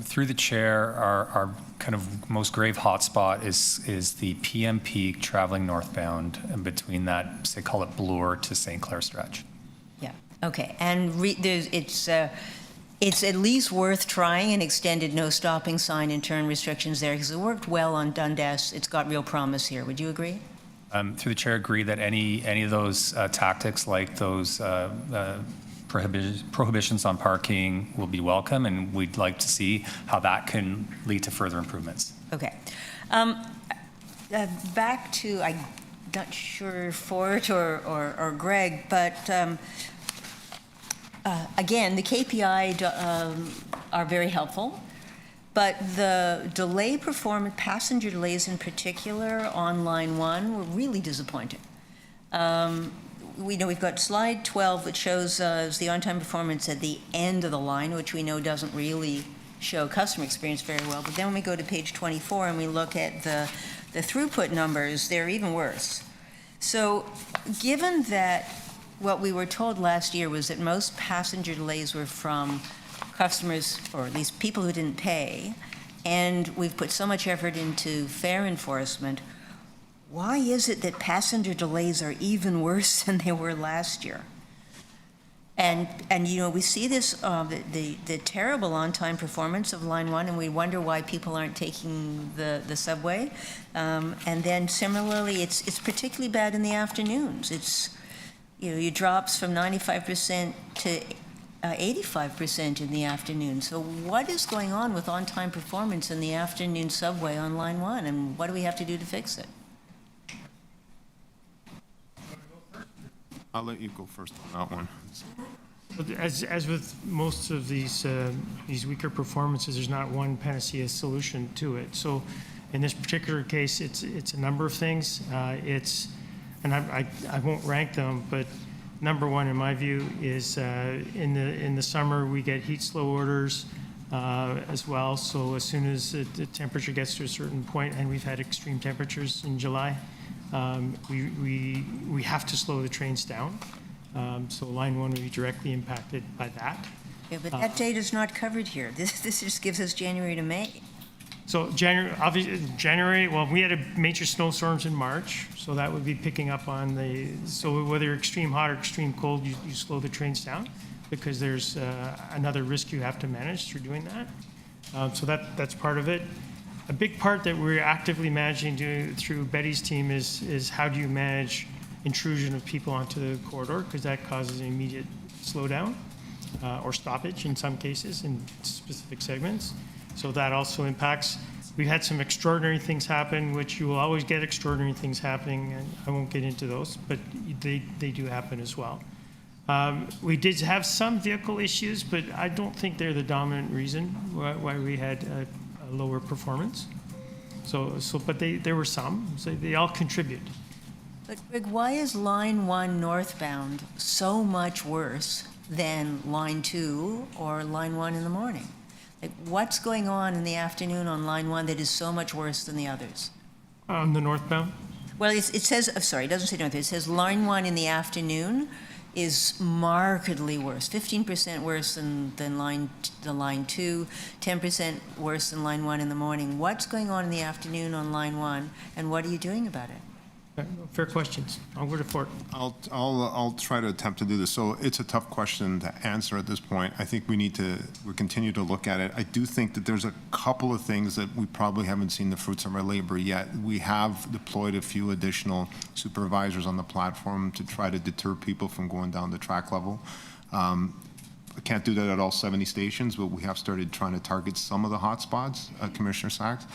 Through the chair, our kind of most grave hotspot is the PM peak traveling northbound and between that, say, call it Bloor to St. Clair stretch. Yeah. Okay. And it's at least worth trying an extended no stopping sign and turn restrictions there because it worked well on Dundas. It's got real promise here. Would you agree? Through the chair, agree that any of those tactics, like those prohibitions on parking, will be welcome, and we'd like to see how that can lead to further improvements. Okay. Back to, I'm not sure Fort or Greg, but again, the KPI are very helpful, but the delay performance, passenger delays in particular on line 1 were really disappointing. We know we've got slide 12, which shows the on-time performance at the end of the line, which we know doesn't really show customer experience very well. But then when we go to page 24 and we look at the throughput numbers, they're even worse. So given that what we were told last year was that most passenger delays were from customers, or at least people who didn't pay, and we've put so much effort into fare enforcement, why is it that passenger delays are even worse than they were last year? And we see this, the terrible on-time performance of line 1, and we wonder why people aren't taking the subway. And then similarly, it's particularly bad in the afternoons. It's, it drops from 95% to 85% in the afternoon. So what is going on with on-time performance in the afternoon subway on line 1, and what do we have to do to fix it? I'll let you go first on that one. As with most of these weaker performances, there's not one panacea solution to it. So in this particular case, it's a number of things. And I won't rank them, but number 1 in my view is in the summer we get heat slow orders as well. So as soon as the temperature gets to a certain point, and we've had extreme temperatures in July, we have to slow the trains down. So line 1 will be directly impacted by that. Yeah, but that date is not covered here. This just gives us January to May. So January, well, we had a major snowstorms in March, so that would be picking up on so whether extreme hot or extreme cold, you slow the trains down because there's another risk you have to manage through doing that. So that's part of it. A big part that we're actively managing through Betty's team is how do you manage intrusion of people onto the corridor, because that causes an immediate slowdown or stoppage in some cases in specific segments. So that also impacts. We've had some extraordinary things happen, which you will always get extraordinary things happening, and I won't get into those, but they do happen as well. We did have some vehicle issues, but I don't think they're the dominant reason why we had a lower performance. But there were some, so they all contribute. But Greg, why is line 1 northbound so much worse than line 2 or line 1 in the morning? Like, what's going on in the afternoon on line 1 that is so much worse than the others? On the northbound? Well, it says, sorry, it doesn't say northbound. It says line 1 in the afternoon is markedly worse, 15% worse than the line 2, 10% worse than line 1 in the morning. What's going on in the afternoon on line 1, and what are you doing about it? Fair questions. Onward to Fort. I'll try to attempt to do this. So it's a tough question to answer at this point. I think we continue to look at it. I do think that there's a couple of things that we probably haven't seen the fruits of our labor yet. We have deployed a few additional supervisors on the platform to try to deter people from going down the track level. I can't do that at all 70 stations, but we have started trying to target some of the hot spots, Commissioner Sachs.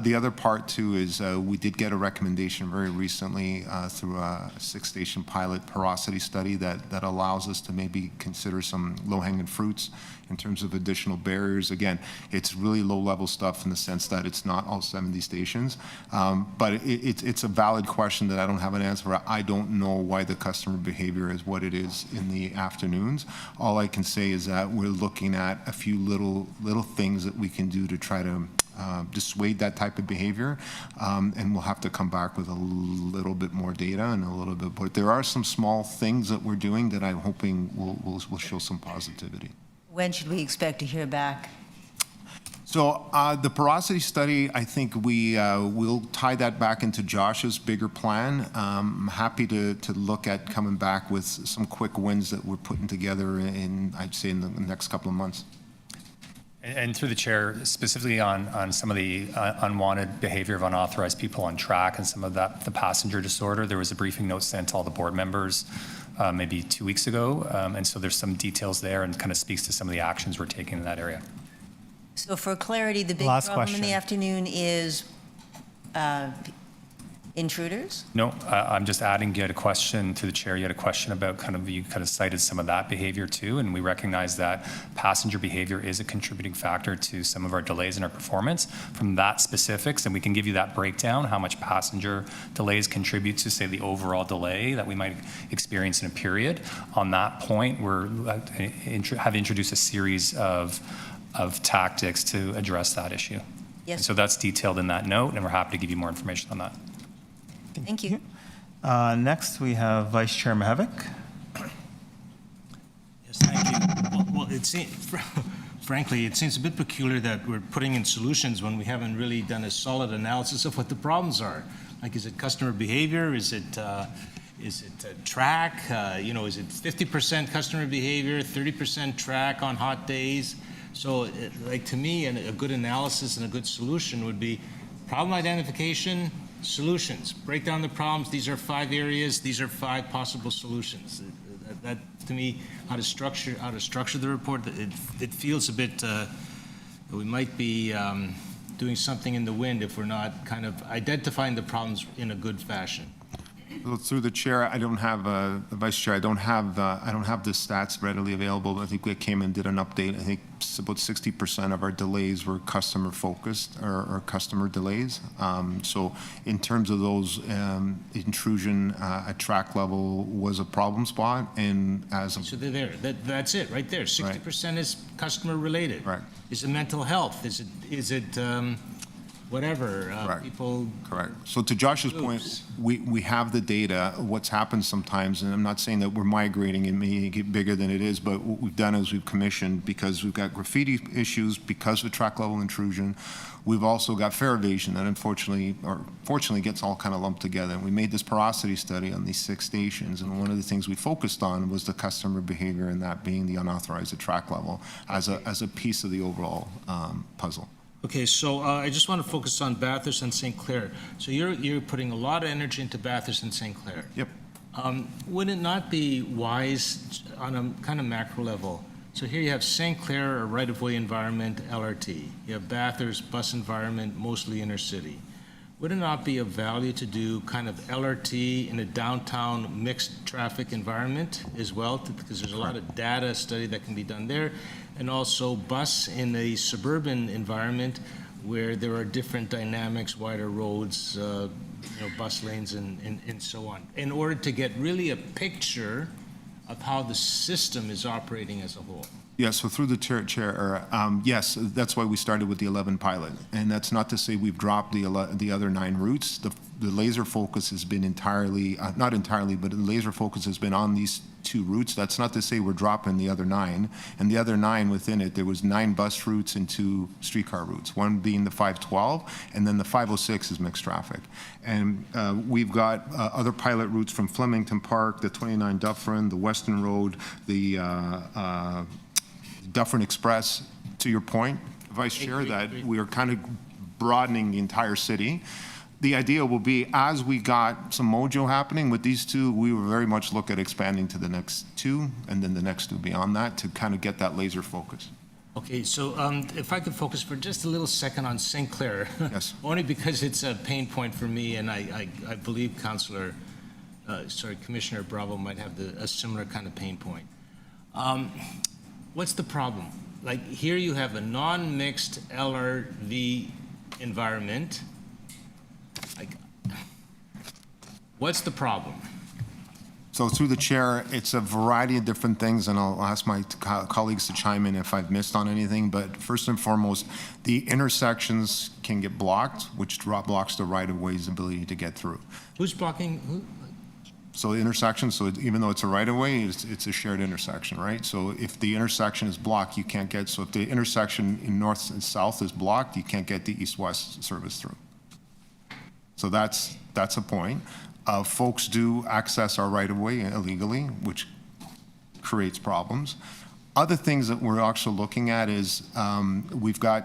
The other part, too, is we did get a recommendation very recently through a 6-station pilot porosity study that allows us to maybe consider some low-hanging fruits in terms of additional barriers. Again, it's really low-level stuff in the sense that it's not all 70 stations, but it's a valid question that I don't have an answer for. I don't know why the customer behavior is what it is in the afternoons. All I can say is that we're looking at a few little things that we can do to try to dissuade that type of behavior, and we'll have to come back with a little bit more data and a little bit. But there are some small things that we're doing that I'm hoping will show some positivity. When should we expect to hear back? So the porosity study, I think we'll tie that back into Josh's bigger plan. I'm happy to look at coming back with some quick wins that we're putting together I'd say in the next couple of months. And through the chair, specifically on some of the unwanted behavior of unauthorized people on track and some of the passenger disorder, there was a briefing note sent to all the board members maybe 2 weeks ago. And so there's some details there and kind of speaks to some of the actions we're taking in that area. So for clarity, the big Last problem question. in the afternoon is intruders? No, I'm just adding, you had a question to the chair, you had a question about you cited some of that behavior too, and we recognize that passenger behavior is a contributing factor to some of our delays in our performance. From that specifics, and we can give you that breakdown, how much passenger delays contribute to, say, the overall delay that we might experience in a period. On that point, have introduced a series of tactics to address that issue. Yes. And so that's detailed in that note, and we're happy to give you more information on that. Thank you. Next, we have Vice Chair Mahavik. Yes, thank you. Well, frankly, it seems a bit peculiar that we're putting in solutions when we haven't really done a solid analysis of what the problems are. Like, is it customer behavior? Is it track? Is it 50% customer behavior, 30% track on hot days? So, to me, a good analysis and a good solution would be problem identification, solutions. Break down the problems. These are 5 areas. These are 5 possible solutions. That to me, how to structure the report. It feels a bit that we might be doing something in the wind if we're not kind of identifying the problems in a good fashion. Well, through the chair, I don't have the vice chair. I don't have the stats readily available. I think we came and did an update. I think about 60% of our delays were customer focused or customer delays. So in terms of those, intrusion at track level was a problem spot, and so they're there. That's it right there. 60% is customer related. Right. Is it mental health? Is it whatever, people. Correct. So to Josh's point, we have the data. What's happened sometimes, and I'm not saying that we're migrating and making it bigger than it is, but what we've done is we've commissioned, because we've got graffiti issues, because of track level intrusion, we've also got fare evasion that fortunately gets all kind of lumped together. And we made this porosity study on these 6 stations, and one of the things we focused on was the customer behavior, and that being the unauthorized at track level as a piece of the overall puzzle. Okay, so I just want to focus on Bathurst and St. Clair. So you're putting a lot of energy into Bathurst and St. Clair. Yep. Would it not be wise on a kind of macro level? So here you have St. Clair, a right-of-way environment, LRT. You have Bathurst, bus environment, mostly inner city. Would it not be of value to do kind of LRT in a downtown mixed traffic environment as well? Because there's a lot of data study that can be done there. And also bus in a suburban environment where there are different dynamics, wider roads, bus lanes and so on, in order to get really a picture of how the system is operating as a whole. Yeah, so through the chair, yes, that's why we started with the 11 pilot. And that's not to say we've dropped the other 9 routes. the laser focus has been entirely, not entirely, but the laser focus has been on these 2 routes. That's not to say we're dropping the other 9. And the other 9 within it, there was 9 bus routes and 2 streetcar routes, one being the 512, and then the 506 is mixed traffic. And we've got other pilot routes from Flemington Park, the 29 Dufferin, the Western Road, the Dufferin Express. To your point, Vice Chair, that we are kind of broadening the entire city. The idea will be, as we got some mojo happening with these 2, we will very much look at expanding to the next 2, and then the next 2 beyond that, to kind of get that laser focus. Okay, so if I could focus for just a little second on St. Clair. Yes. Only because it's a pain point for me, and I believe Commissioner Bravo might have a similar kind of pain point. What's the problem? Like, here you have a non-mixed LRV environment. Like, what's the problem? So through the chair, it's a variety of different things, and I'll ask my colleagues to chime in if I've missed on anything. But first and foremost, the intersections can get blocked, which blocks the right-of-way's ability to get through. Who's blocking who? So the intersection, so even though it's a right-of-way, it's a shared intersection, right? So if the intersection is blocked, you can't get, so if the intersection in north and south is blocked, you can't get the east-west service through. So that's a point. Folks do access our right-of-way illegally, which creates problems. Other things that we're actually looking at is we've got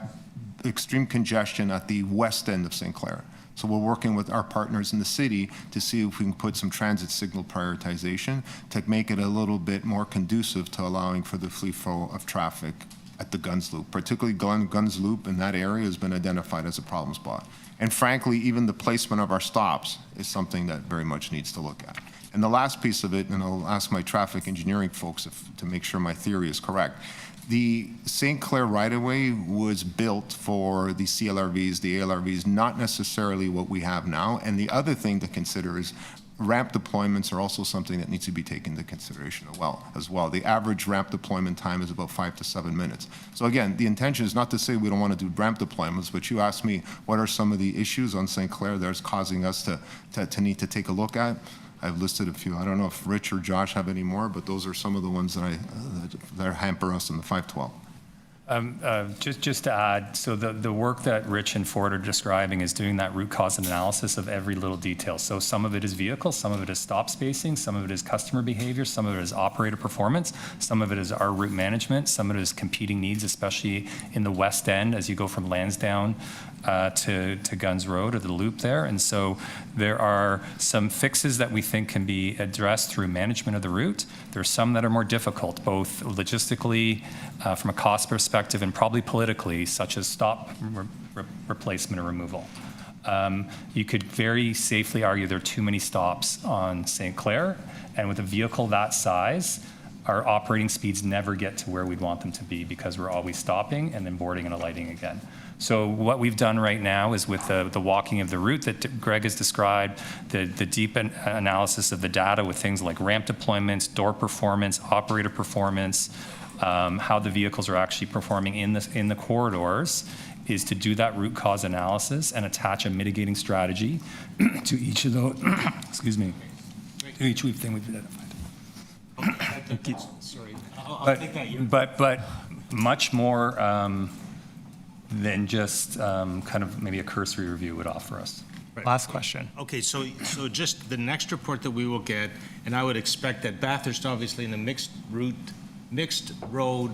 extreme congestion at the west end of St. Clair. So we're working with our partners in the city to see if we can put some transit signal prioritization to make it a little bit more conducive to allowing for the free flow of traffic at the Guns Loop. Particularly Guns Loop in that area has been identified as a problem spot. And frankly, even the placement of our stops is something that very much needs to look at. And the last piece of it, and I'll ask my traffic engineering folks to make sure my theory is correct, the St. Clair right-of-way was built for the CLRVs, the ALRVs, not necessarily what we have now. And the other thing to consider is ramp deployments are also something that needs to be taken into consideration as well. The average ramp deployment time is about 5 to 7 minutes. So again, the intention is not to say we don't want to do ramp deployments, but you asked me what are some of the issues on St. Clair that's causing us to need to take a look at. I've listed a few. I don't know if Rich or Josh have any more, but those are some of the ones that that hamper us in the 512. Just to add, so the work that Rich and Ford are describing is doing that root cause analysis of every little detail. So some of it is vehicle, some of it is stop spacing, some of it is customer behavior, some of it is operator performance, some of it is our route management, some of it is competing needs, especially in the west end as you go from Lansdowne to Guns Road or the loop there. And so there are some fixes that we think can be addressed through management of the route. There are some that are more difficult, both logistically, from a cost perspective, and probably politically, such as stop replacement or removal. You could very safely argue there are too many stops on St. Clair, and with a vehicle that size, our operating speeds never get to where we'd want them to be because we're always stopping and then boarding and alighting again. So what we've done right now is with the walking of the route that Greg has described, the deep analysis of the data with things like ramp deployments, door performance, operator performance, how the vehicles are actually performing in the corridors, is to do that root cause analysis and attach a mitigating strategy to each of those, excuse me, to each thing we've identified. Sorry, I'll take that. But much more than just kind of maybe a cursory review would offer us. Right. Last question. Okay, so just the next report that we will get, and I would expect that Bathurst, obviously in a mixed road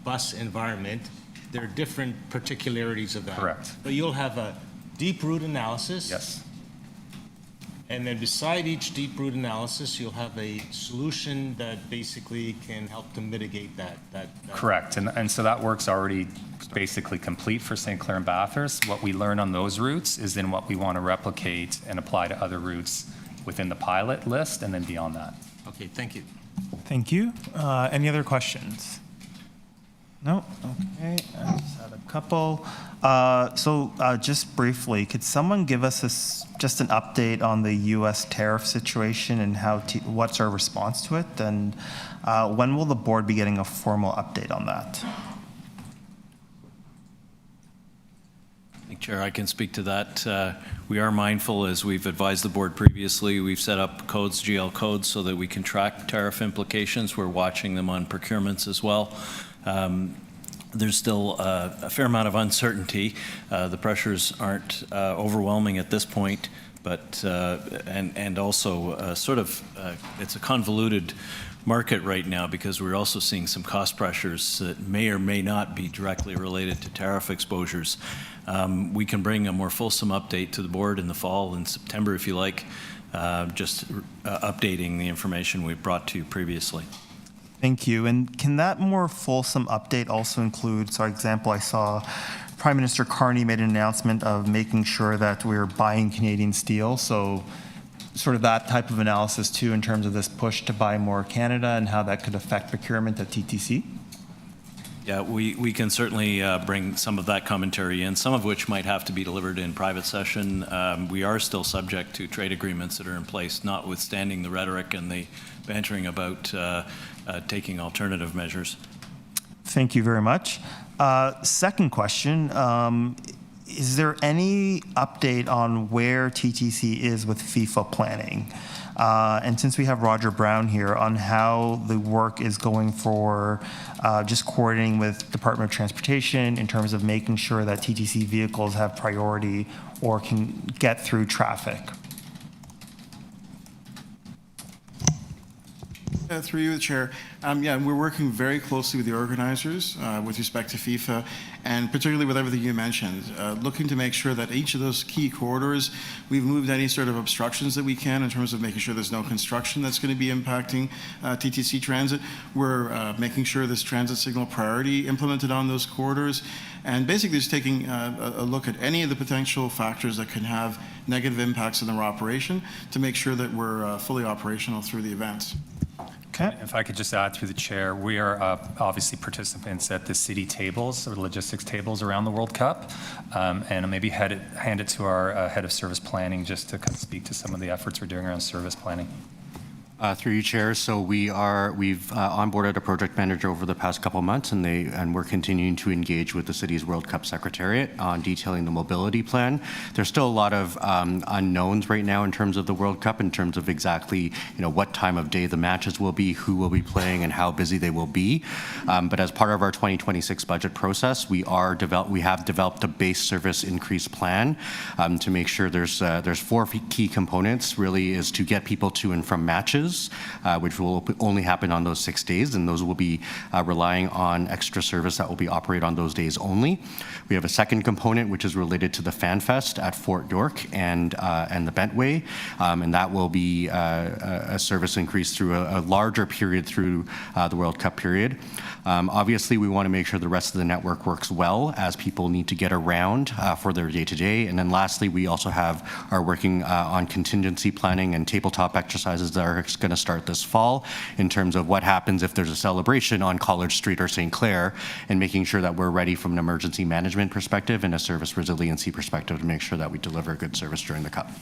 bus environment, there are different particularities of that. Correct. But you'll have a deep route analysis. Yes. And then beside each deep route analysis, you'll have a solution that basically can help to mitigate that. Correct, and so that work's already basically complete for St. Clair and Bathurst. What we learn on those routes is then what we want to replicate and apply to other routes within the pilot list and then beyond that. Okay, thank you. Thank you. Any other questions? No? Okay, I just had a couple. Just briefly, could someone give us just an update on the U.S. tariff situation and what's our response to it? And when will the board be getting a formal update on that? Chair, I can speak to that. We are mindful, as we've advised the board previously, we've set up codes, GL codes, so that we can track tariff implications. We're watching them on procurements as well. There's still a fair amount of uncertainty. The pressures aren't overwhelming at this point, but and also it's a convoluted market right now because we're also seeing some cost pressures that may or may not be directly related to tariff exposures. We can bring a more fulsome update to the board in the fall, in September if you like, just updating the information we've brought to you previously. Thank you. And can that more fulsome update also include, so for example, I saw Prime Minister Carney made an announcement of making sure that we're buying Canadian steel, so sort of that type of analysis too in terms of this push to buy more Canada and how that could affect procurement at TTC? Yeah, we can certainly bring some of that commentary in, some of which might have to be delivered in private session. We are still subject to trade agreements that are in place, notwithstanding the rhetoric and the bantering about taking alternative measures. Thank you very much. Second question, is there any update on where TTC is with FIFA planning? And since we have Roger Brown here, on how the work is going for just coordinating with Department of Transportation in terms of making sure that TTC vehicles have priority or can get through traffic. Through you, Chair. Yeah, we're working very closely with the organizers with respect to FIFA, and particularly with everything you mentioned, looking to make sure that each of those key corridors, we've moved any sort of obstructions that we can in terms of making sure there's no construction that's going to be impacting TTC transit. We're making sure there's transit signal priority implemented on those corridors, and basically just taking a look at any of the potential factors that can have negative impacts on their operation to make sure that we're fully operational through the events. Okay. If I could just add through the chair, we are obviously participants at the city tables or logistics tables around the World Cup, and I'll maybe hand it to our head of service planning just to kind of speak to some of the efforts we're doing around service planning. Through you, Chair. So we've onboarded a project manager over the past couple of months, and we're continuing to engage with the city's World Cup Secretariat on detailing the mobility plan. There's still a lot of unknowns right now in terms of the World Cup, in terms of exactly what time of day the matches will be, who will be playing, and how busy they will be. But as part of our 2026 budget process, we have developed a base service increase plan to make sure there's four key components. Really, is to get people to and from matches, which will only happen on those 6 days, and those will be relying on extra service that will be operated on those days only. We have a second component, which is related to the Fan Fest at Fort York and the Bentway, and that will be a service increase through a larger period through the World Cup period. Obviously, we want to make sure the rest of the network works well as people need to get around for their day-to-day. And then lastly, we also are working on contingency planning and tabletop exercises that are going to start this fall in terms of what happens if there's a celebration on College Street or St. Clair, and making sure that we're ready from an emergency management perspective and a service resiliency perspective to make sure that we deliver good service during the Cup.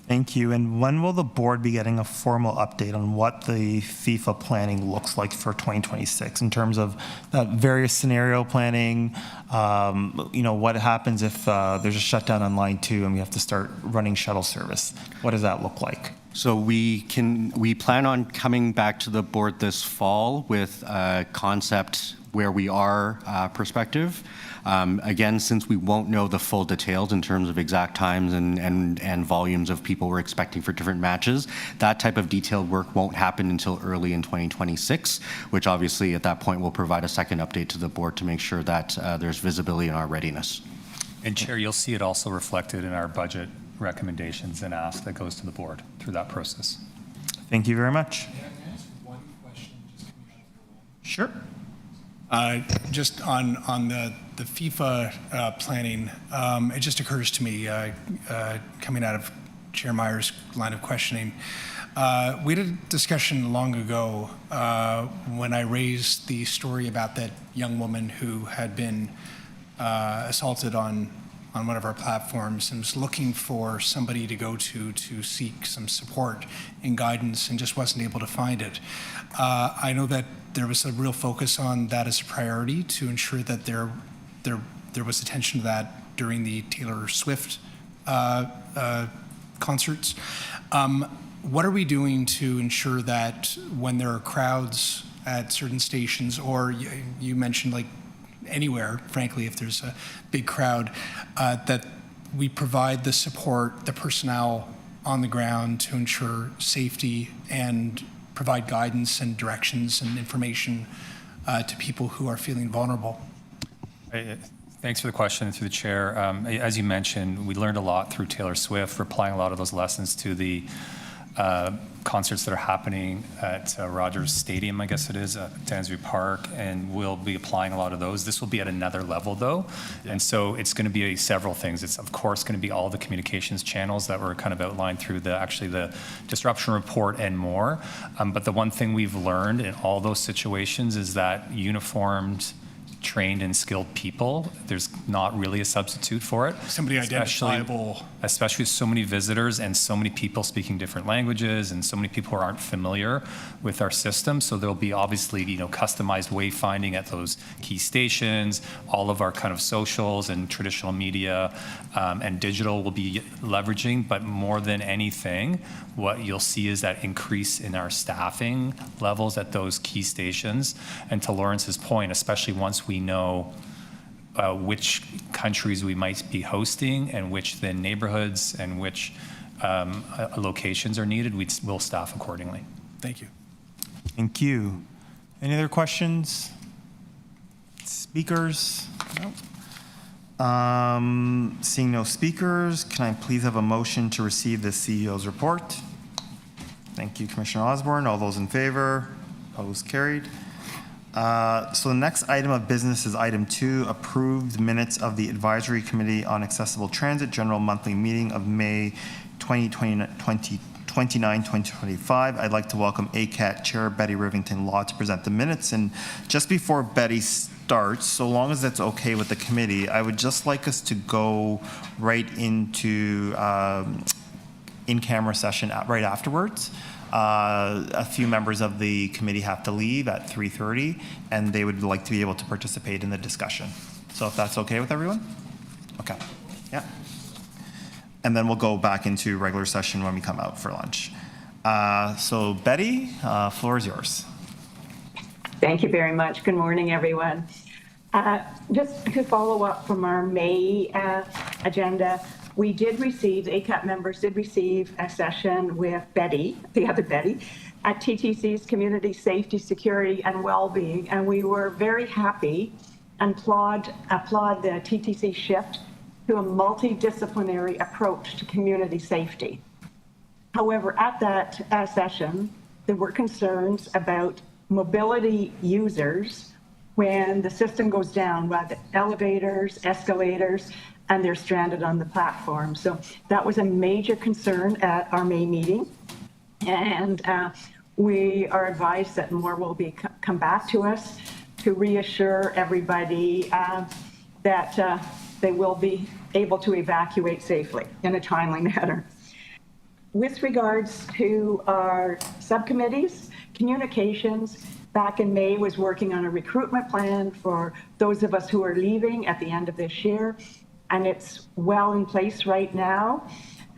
Thank you. And when will the board be getting a formal update on what the FIFA planning looks like for 2026 in terms of that various scenario planning? What happens if there's a shutdown on line 2 and we have to start running shuttle service? What does that look like? So we plan on coming back to the board this fall with a concept where we are perspective. Again, since we won't know the full details in terms of exact times and volumes of people we're expecting for different matches, that type of detailed work won't happen until early in 2026, which obviously at that point will provide a second update to the board to make sure that there's visibility in our readiness. And Chair, you'll see it also reflected in our budget recommendations and ask that goes to the board through that process. Thank you very much. Can I ask one question just coming out of your role? Sure. Just on the FIFA planning, it just occurs to me, coming out of Chair Meyer's line of questioning, we had a discussion long ago when I raised the story about that young woman who had been assaulted on one of our platforms and was looking for somebody to go to seek some support and guidance and just wasn't able to find it. I know that there was a real focus on that as a priority to ensure that there was attention to that during the Taylor Swift concerts. What are we doing to ensure that when there are crowds at certain stations, or you mentioned like anywhere, frankly, if there's a big crowd, that we provide the support, the personnel on the ground to ensure safety and provide guidance and directions and information to people who are feeling vulnerable? Thanks for the question through the chair. As you mentioned, we learned a lot through Taylor Swift. We're applying a lot of those lessons to the concerts that are happening at Rogers Stadium, I guess it is, at Dansby Park, and we'll be applying a lot of those. This will be at another level, though, and so it's going to be several things. It's, of course, going to be all the communications channels that were kind of outlined through the disruption report and more, but the one thing we've learned in all those situations is that uniformed, trained and skilled people, there's not really a substitute for it. Somebody identifiable. Especially with so many visitors and so many people speaking different languages and so many people who aren't familiar with our system. So there'll be obviously, customized wayfinding at those key stations. All of our kind of socials and traditional media and digital will be leveraging, but more than anything, what you'll see is that increase in our staffing levels at those key stations. And to Lawrence's point, especially once we know which countries we might be hosting and which then neighborhoods and which locations are needed, we'll staff accordingly. Thank you. Thank you. Any other questions? Speakers? No. Seeing no speakers, can I please have a motion to receive the CEO's report? Thank you, Commissioner Osborne. All those in favor? Opposed? Carried. So the next item of business is item 2, approved minutes of the Advisory Committee on Accessible Transit General Monthly Meeting of May 29, 2025. I'd like to welcome ACAT Chair Betty Rivington Law to present the minutes. And just before Betty starts, so long as that's okay with the committee, I would just like us to go right into in-camera session right afterwards. A few members of the committee have to leave at 3:30, and they would like to be able to participate in the discussion. So if that's okay with everyone? Okay. Yeah. And then we'll go back into regular session when we come out for lunch. So Betty, floor is yours. Thank you very much. Good morning, everyone. Just to follow up from our May agenda, we did receive, ACAP members did receive a session with Betty, the other Betty, at TTC's Community Safety, Security, and Wellbeing, and we were very happy and applaud the TTC shift to a multidisciplinary approach to community safety. However, at that session, there were concerns about mobility users when the system goes down, whether elevators, escalators, and they're stranded on the platform. So that was a major concern at our May meeting. And we are advised that more will come back to us to reassure everybody that they will be able to evacuate safely in a timely manner. With regards to our subcommittees, communications back in May was working on a recruitment plan for those of us who are leaving at the end of this year. And it's well in place right now.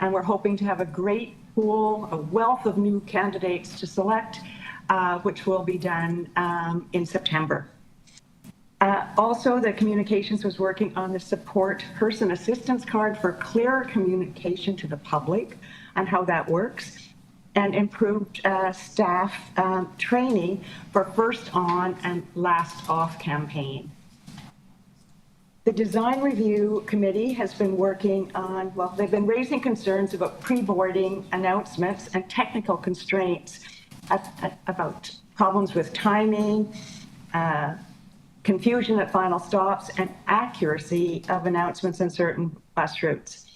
And we're hoping to have a great pool, a wealth of new candidates to select, which will be done in September. Also, the communications was working on the support person assistance card for clearer communication to the public and how that works, and improved staff training for first on and last off campaign. The Design Review Committee has been working on, well, they've been raising concerns about pre-boarding announcements and technical constraints about problems with timing, confusion at final stops, and accuracy of announcements in certain bus routes.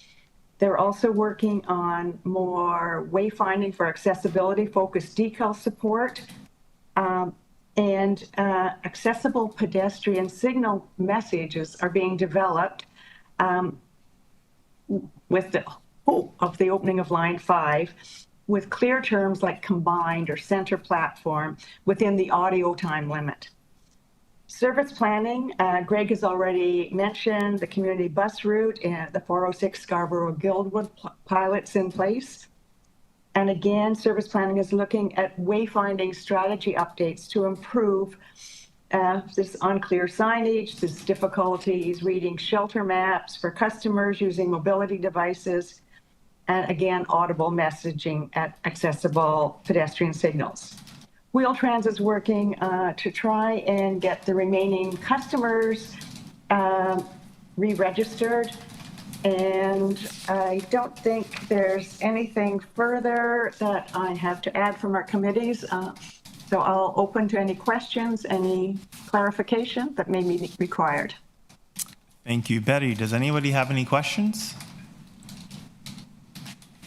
They're also working on more wayfinding for accessibility-focused decal support, and accessible pedestrian signal messages are being developed with the hope of the opening of Line 5 with clear terms like combined or center platform within the audio time limit. Service planning, Greg has already mentioned the community bus route and the 406 Scarborough Guildwood pilots in place. And again, service planning is looking at wayfinding strategy updates to improve this unclear signage, this difficulties reading shelter maps for customers using mobility devices, and again, audible messaging at accessible pedestrian signals. Wheel-Trans is working to try and get the remaining customers re-registered. And I don't think there's anything further that I have to add from our committees. So I'll open to any questions, any clarification that may be required. Thank you, Betty. Does anybody have any questions?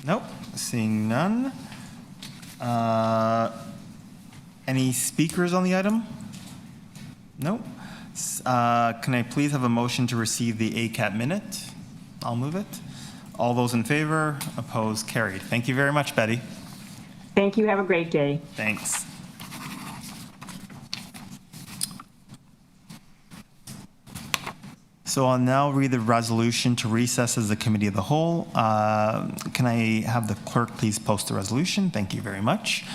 Nope, seeing none. Any speakers on the item? Nope. Can I please have a motion to receive the ACAT minute? I'll move it. All those in favor, opposed, carried. Thank you very much, Betty. Thank you. Have a great day. Thanks. So I'll now read the resolution to recess as the committee of the whole. Can I have the clerk please post the resolution? Thank you very much.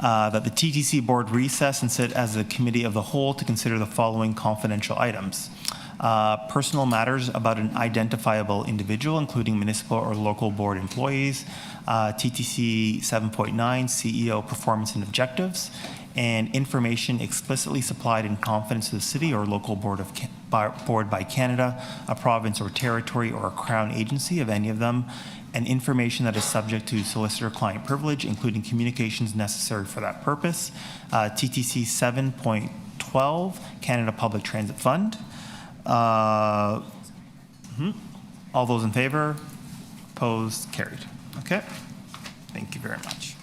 That the TTC Board recess and sit as the committee of the whole to consider the following confidential items. Personal matters about an identifiable individual, including municipal or local board employees, TTC 7.9 CEO performance and objectives, and information explicitly supplied in confidence to the city or local board by Canada, a province or territory, or a crown agency of any of them, and information that is subject to solicitor-client privilege, including communications necessary for that purpose. TTC 7.12 Canada Public Transit Fund. All those in favor? Opposed? Carried. Okay. Thank you very much.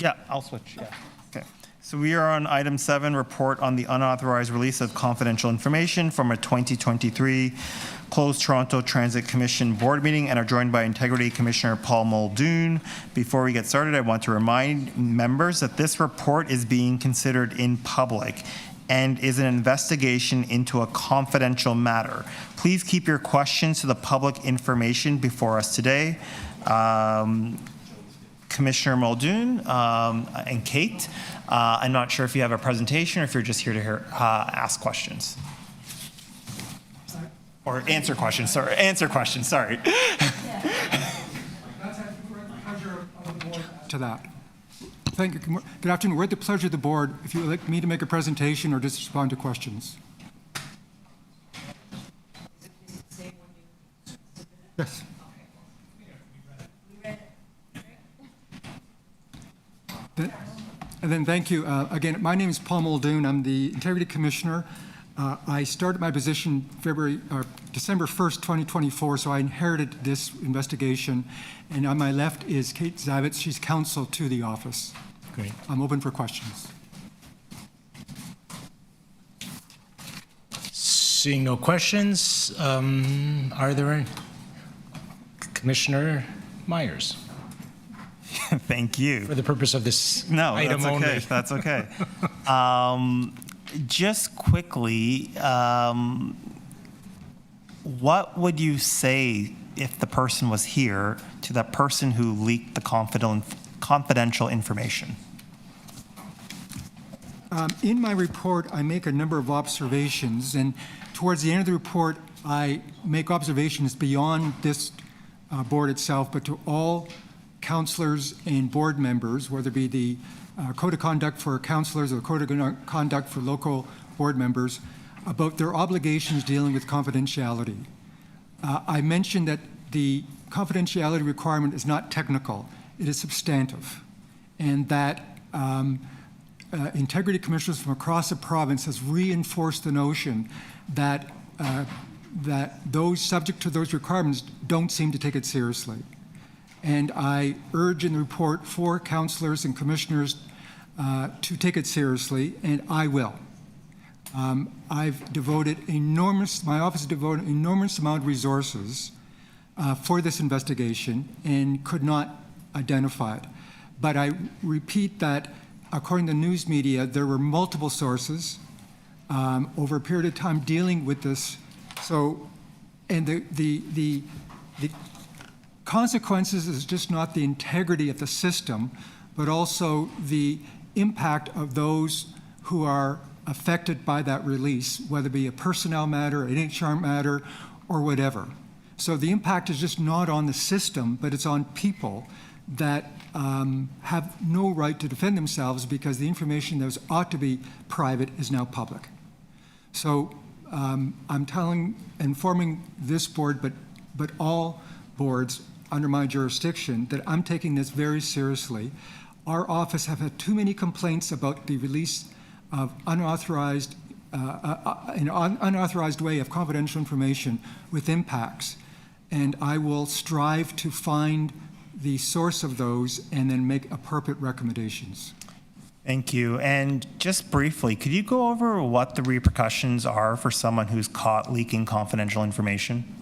Yeah, I'll switch, yeah. Okay. So we are on item 7, report on the unauthorized release of confidential information from a 2023 closed Toronto Transit Commission board meeting, and are joined by Integrity Commissioner Paul Muldoon. Before we get started, I want to remind members that this report is being considered in public and is an investigation into a confidential matter. Please keep your questions to the public information before us today. Commissioner Muldoon and Kate, I'm not sure if you have a presentation or if you're just here to ask questions. Or answer questions, sorry. Answer questions, sorry. To that. Thank you. Good afternoon. We're at the pleasure of the board. If you would like me to make a presentation or just respond to questions. Yes. And then thank you. Again, my name is Paul Muldoon. I'm the Integrity Commissioner. I started my position December 1st, 2024, so I inherited this investigation. And on my left is Kate Zavitz. She's counsel to the office. Great. I'm open for questions. Seeing no questions, are there any? Commissioner Myers. Thank you. For the purpose of this No, item that's okay. only. That's okay. Just quickly, what would you say if the person was here to the person who leaked the confidential information? In my report, I make a number of observations, and towards the end of the report, I make observations beyond this board itself, but to all councillors and board members, whether it be the code of conduct for councillors or the code of conduct for local board members, about their obligations dealing with confidentiality. I mentioned that the confidentiality requirement is not technical, it is substantive, and that integrity commissioners from across the province has reinforced the notion that those subject to those requirements don't seem to take it seriously. And I urge in the report for councillors and commissioners to take it seriously, and I will. I've devoted my office has devoted an enormous amount of resources for this investigation and could not identify it. But I repeat that according to news media, there were multiple sources over a period of time dealing with this. So, and the consequences is just not the integrity of the system, but also the impact of those who are affected by that release, whether it be a personnel matter, an HR matter, or whatever. So the impact is just not on the system, but it's on people that have no right to defend themselves because the information that ought to be private is now public. So I'm informing this board, but all boards under my jurisdiction, that I'm taking this very seriously. Our office have had too many complaints about the release of unauthorized way of confidential information with impacts. And I will strive to find the source of those and then make appropriate recommendations. Thank you. And just briefly, could you go over what the repercussions are for someone who's caught leaking confidential information?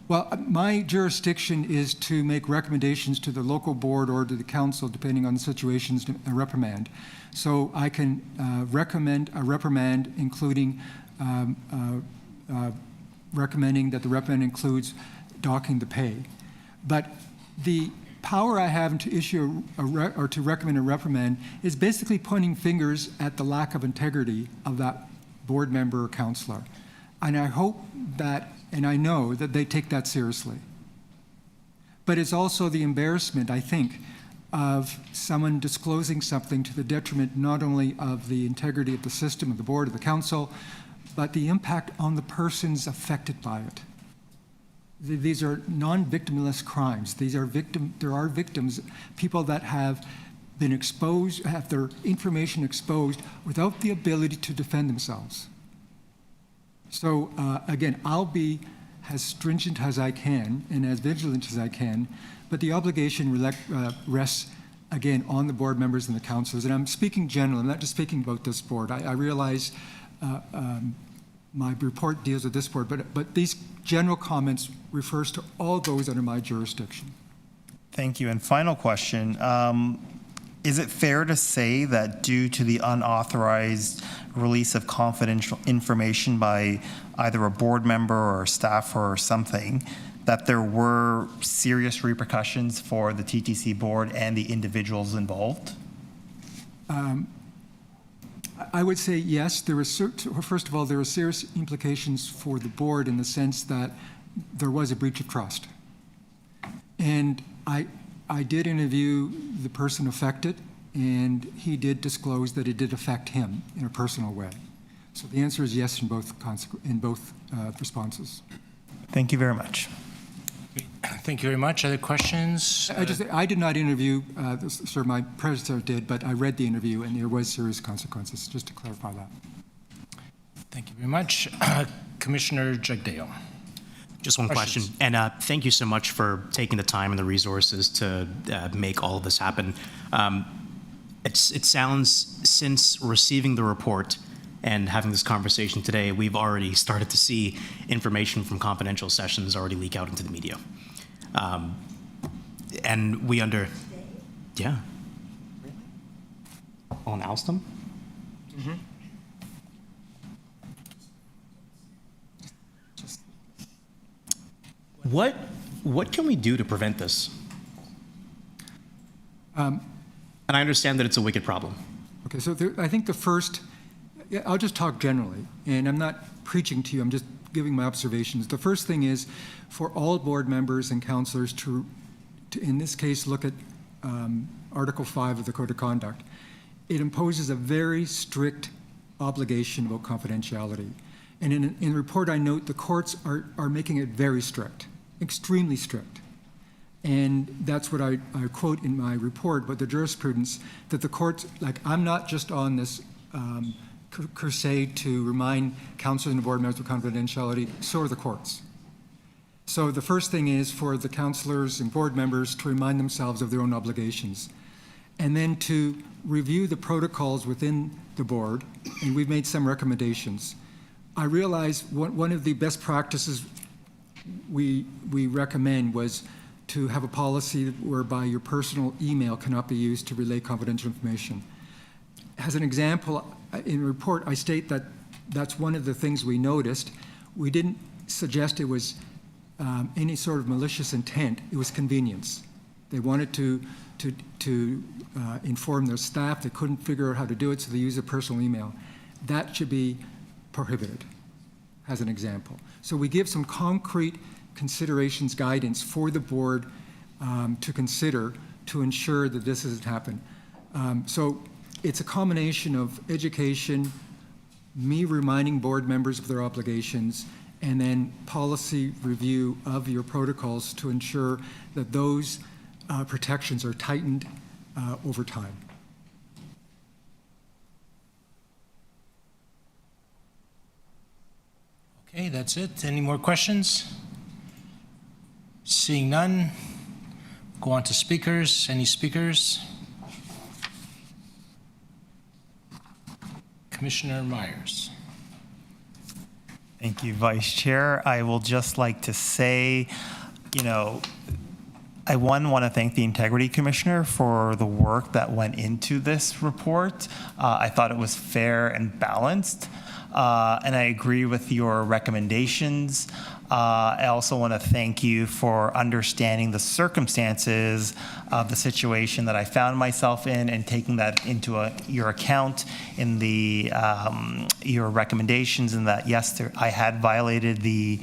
Well, my jurisdiction is to make recommendations to the local board or to the council, depending on the situations, a reprimand. So I can recommend a reprimand, including recommending that the reprimand includes docking the pay. But the power I have to issue or to recommend a reprimand is basically pointing fingers at the lack of integrity of that board member or councillor. And I hope that, and I know that they take that seriously. But it's also the embarrassment, I think, of someone disclosing something to the detriment not only of the integrity of the system, of the board, of the council, but the impact on the persons affected by it. These are non-victimless crimes. There are victims, people that have been exposed, have their information exposed without the ability to defend themselves. So again, I'll be as stringent as I can and as vigilant as I can, but the obligation rests again, on the board members and the councillors. And I'm speaking generally, I'm not just speaking about this board. I realize my report deals with this board, but these general comments refers to all those under my jurisdiction. Thank you. And final question. Is it fair to say that due to the unauthorized release of confidential information by either a board member or a staffer or something, that there were serious repercussions for the TTC board and the individuals involved? I would say yes. There was, first of all, there were serious implications for the board in the sense that there was a breach of trust. And I did interview the person affected, and he did disclose that it did affect him in a personal way. So the answer is yes in both responses. Thank you very much. Thank you very much. Other questions? I did not interview, sir, my predecessor did, but I read the interview and there was serious consequences, just to clarify that. Thank you very much. Commissioner Jagdeo. Just one question. And thank you so much for taking the time and the resources to make all of this happen. It sounds, since receiving the report and having this conversation today, we've already started to see information from confidential sessions already leak out into the media. And we yeah. On Alstom? Mm-hmm. What can we do to prevent this? And I understand that it's a wicked problem. Okay, so I think the first, I'll just talk generally, and I'm not preaching to you, I'm just giving my observations. The first thing is for all board members and councillors to in this case, look at Article 5 of the Code of Conduct. It imposes a very strict obligation about confidentiality. And in the report, I note the courts are making it very strict, extremely strict. And that's what I quote in my report, but the jurisprudence, that the courts, like, I'm not just on this crusade to remind councillors and board members of confidentiality, so are the courts. So the first thing is for the councillors and board members to remind themselves of their own obligations, and then to review the protocols within the board, and we've made some recommendations. I realize one of the best practices we recommend was to have a policy whereby your personal email cannot be used to relay confidential information. As an example, in the report, I state that that's one of the things we noticed. We didn't suggest it was any sort of malicious intent. It was convenience. They wanted to inform their staff. They couldn't figure out how to do it, so they used a personal email. That should be prohibited, as an example. So we give some concrete considerations, guidance for the board to consider to ensure that this doesn't happen. So it's a combination of education, me reminding board members of their obligations, and then policy review of your protocols to ensure that those protections are tightened over time. Okay, that's it. Any more questions? Seeing none, go on to speakers. Any speakers? Commissioner Myers. Thank you, Vice Chair. I will just like to say, I want to thank the Integrity Commissioner for the work that went into this report. I thought it was fair and balanced, and I agree with your recommendations. I also want to thank you for understanding the circumstances of the situation that I found myself in and taking that into your account in your recommendations, and that, yes, I had violated the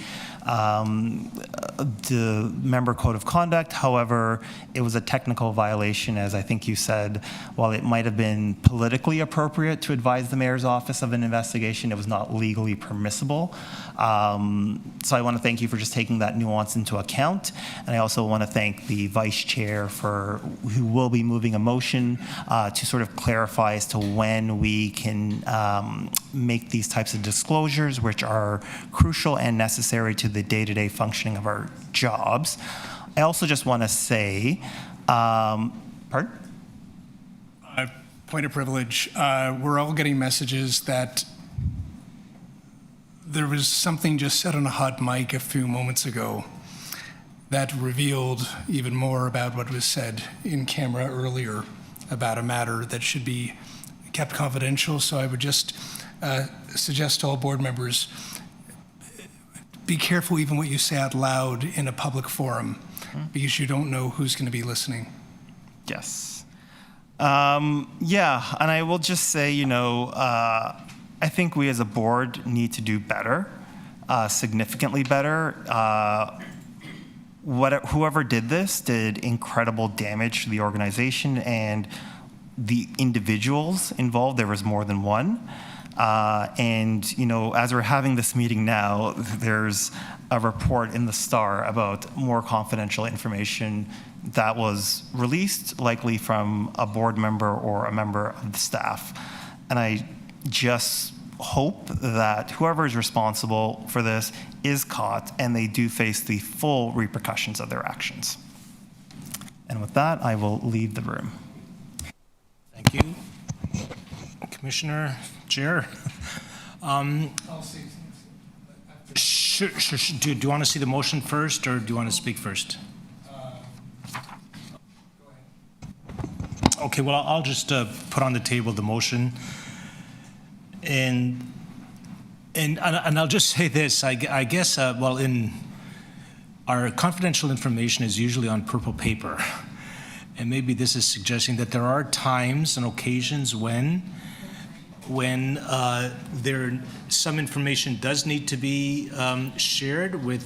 member code of conduct. However, it was a technical violation, as I think you said. While it might have been politically appropriate to advise the mayor's office of an investigation, it was not legally permissible. So I want to thank you for just taking that nuance into account. And I also want to thank the vice chair who will be moving a motion to sort of clarify as to when we can make these types of disclosures, which are crucial and necessary to the day-to-day functioning of our jobs. I also just want to say, pardon? Point of privilege. We're all getting messages that there was something just said on a hot mic a few moments ago that revealed even more about what was said in camera earlier about a matter that should be kept confidential. So I would just suggest to all board members, be careful even what you say out loud in a public forum, because you don't know who's going to be listening. Yes. Yeah, and I will just say, I think we as a board need to do better, significantly better. Whoever did this did incredible damage to the organization and the individuals involved. There was more than one. And as we're having this meeting now, there's a report in the Star about more confidential information that was released, likely from a board member or a member of the staff. And I just hope that whoever is responsible for this is caught and they do face the full repercussions of their actions. And with that, I will leave the room. Thank you. Commissioner, Chair. Sure. Do you want to see the motion first, or do you want to speak first? Okay, well, I'll just put on the table the motion. And I'll just say this, I guess, in our confidential information is usually on purple paper. And maybe this is suggesting that there are times and occasions when some information does need to be shared with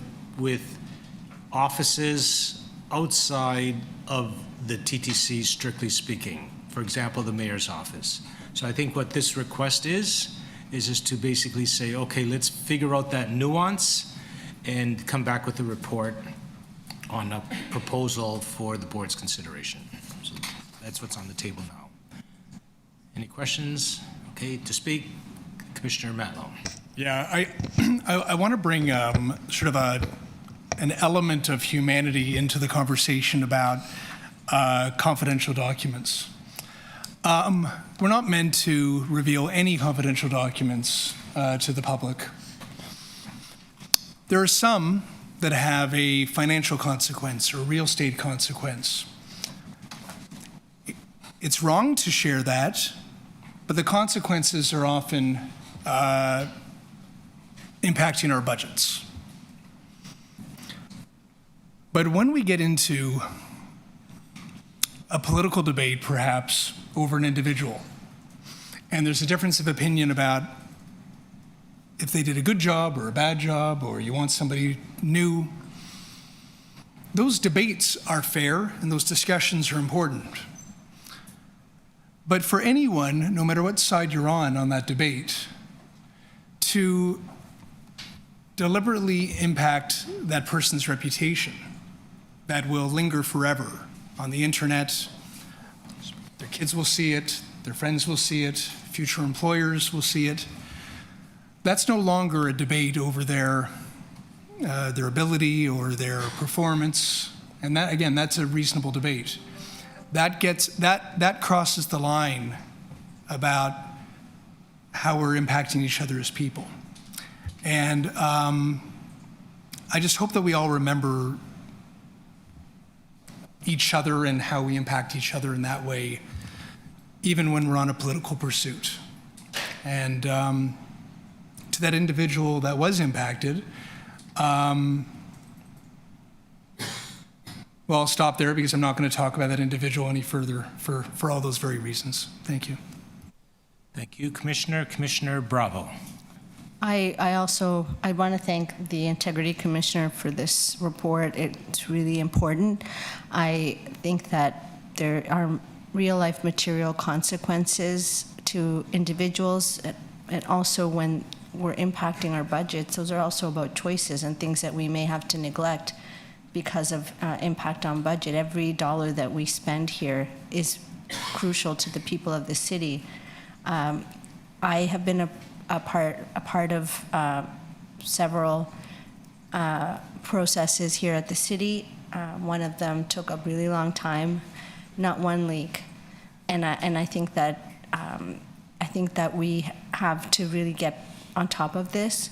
offices outside of the TTC, strictly speaking. For example, the mayor's office. So I think what this request is just to basically say, okay, let's figure out that nuance and come back with a report on a proposal for the board's consideration. So that's what's on the table now. Any questions? Okay, to speak, Commissioner Matlow. Yeah, I want to bring sort of an element of humanity into the conversation about confidential documents. We're not meant to reveal any confidential documents to the public. There are some that have a financial consequence or real estate consequence. It's wrong to share that, but the consequences are often impacting our budgets. But when we get into a political debate, perhaps, over an individual, and there's a difference of opinion about if they did a good job or a bad job, or you want somebody new, those debates are fair and those discussions are important. But for anyone, no matter what side you're on that debate, to deliberately impact that person's reputation that will linger forever on the internet, their kids will see it, their friends will see it, future employers will see it. That's no longer a debate over their ability or their performance, and that, again, that's a reasonable debate. That crosses the line about how we're impacting each other as people. And I just hope that we all remember each other and how we impact each other in that way, even when we're on a political pursuit. And to that individual that was impacted, well, I'll stop there because I'm not going to talk about that individual any further for all those very reasons. Thank you. Thank you, Commissioner. Commissioner Bravo. I want to thank the Integrity Commissioner for this report. It's really important. I think that there are real-life material consequences to individuals, and also when we're impacting our budgets, those are also about choices and things that we may have to neglect because of impact on budget. Every dollar that we spend here is crucial to the people of the city. I have been a part of several processes here at the city. One of them took a really long time, not one leak. And I think that I think that we have to really get on top of this.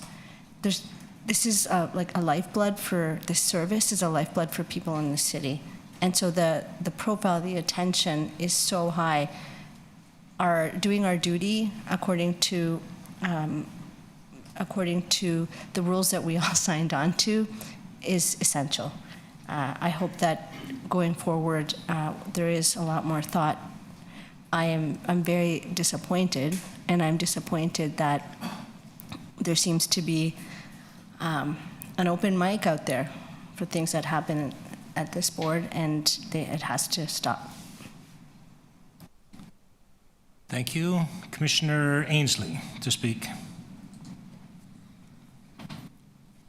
This is like a lifeblood for this service is a lifeblood for people in the city, and so the profile, the attention is so high. Doing our duty according to the rules that we all signed on to is essential. I hope that going forward there is a lot more thought. I'm very disappointed, and I'm disappointed that there seems to be an open mic out there for things that happen at this board, and it has to stop. Thank you. Commissioner Ainsley to speak.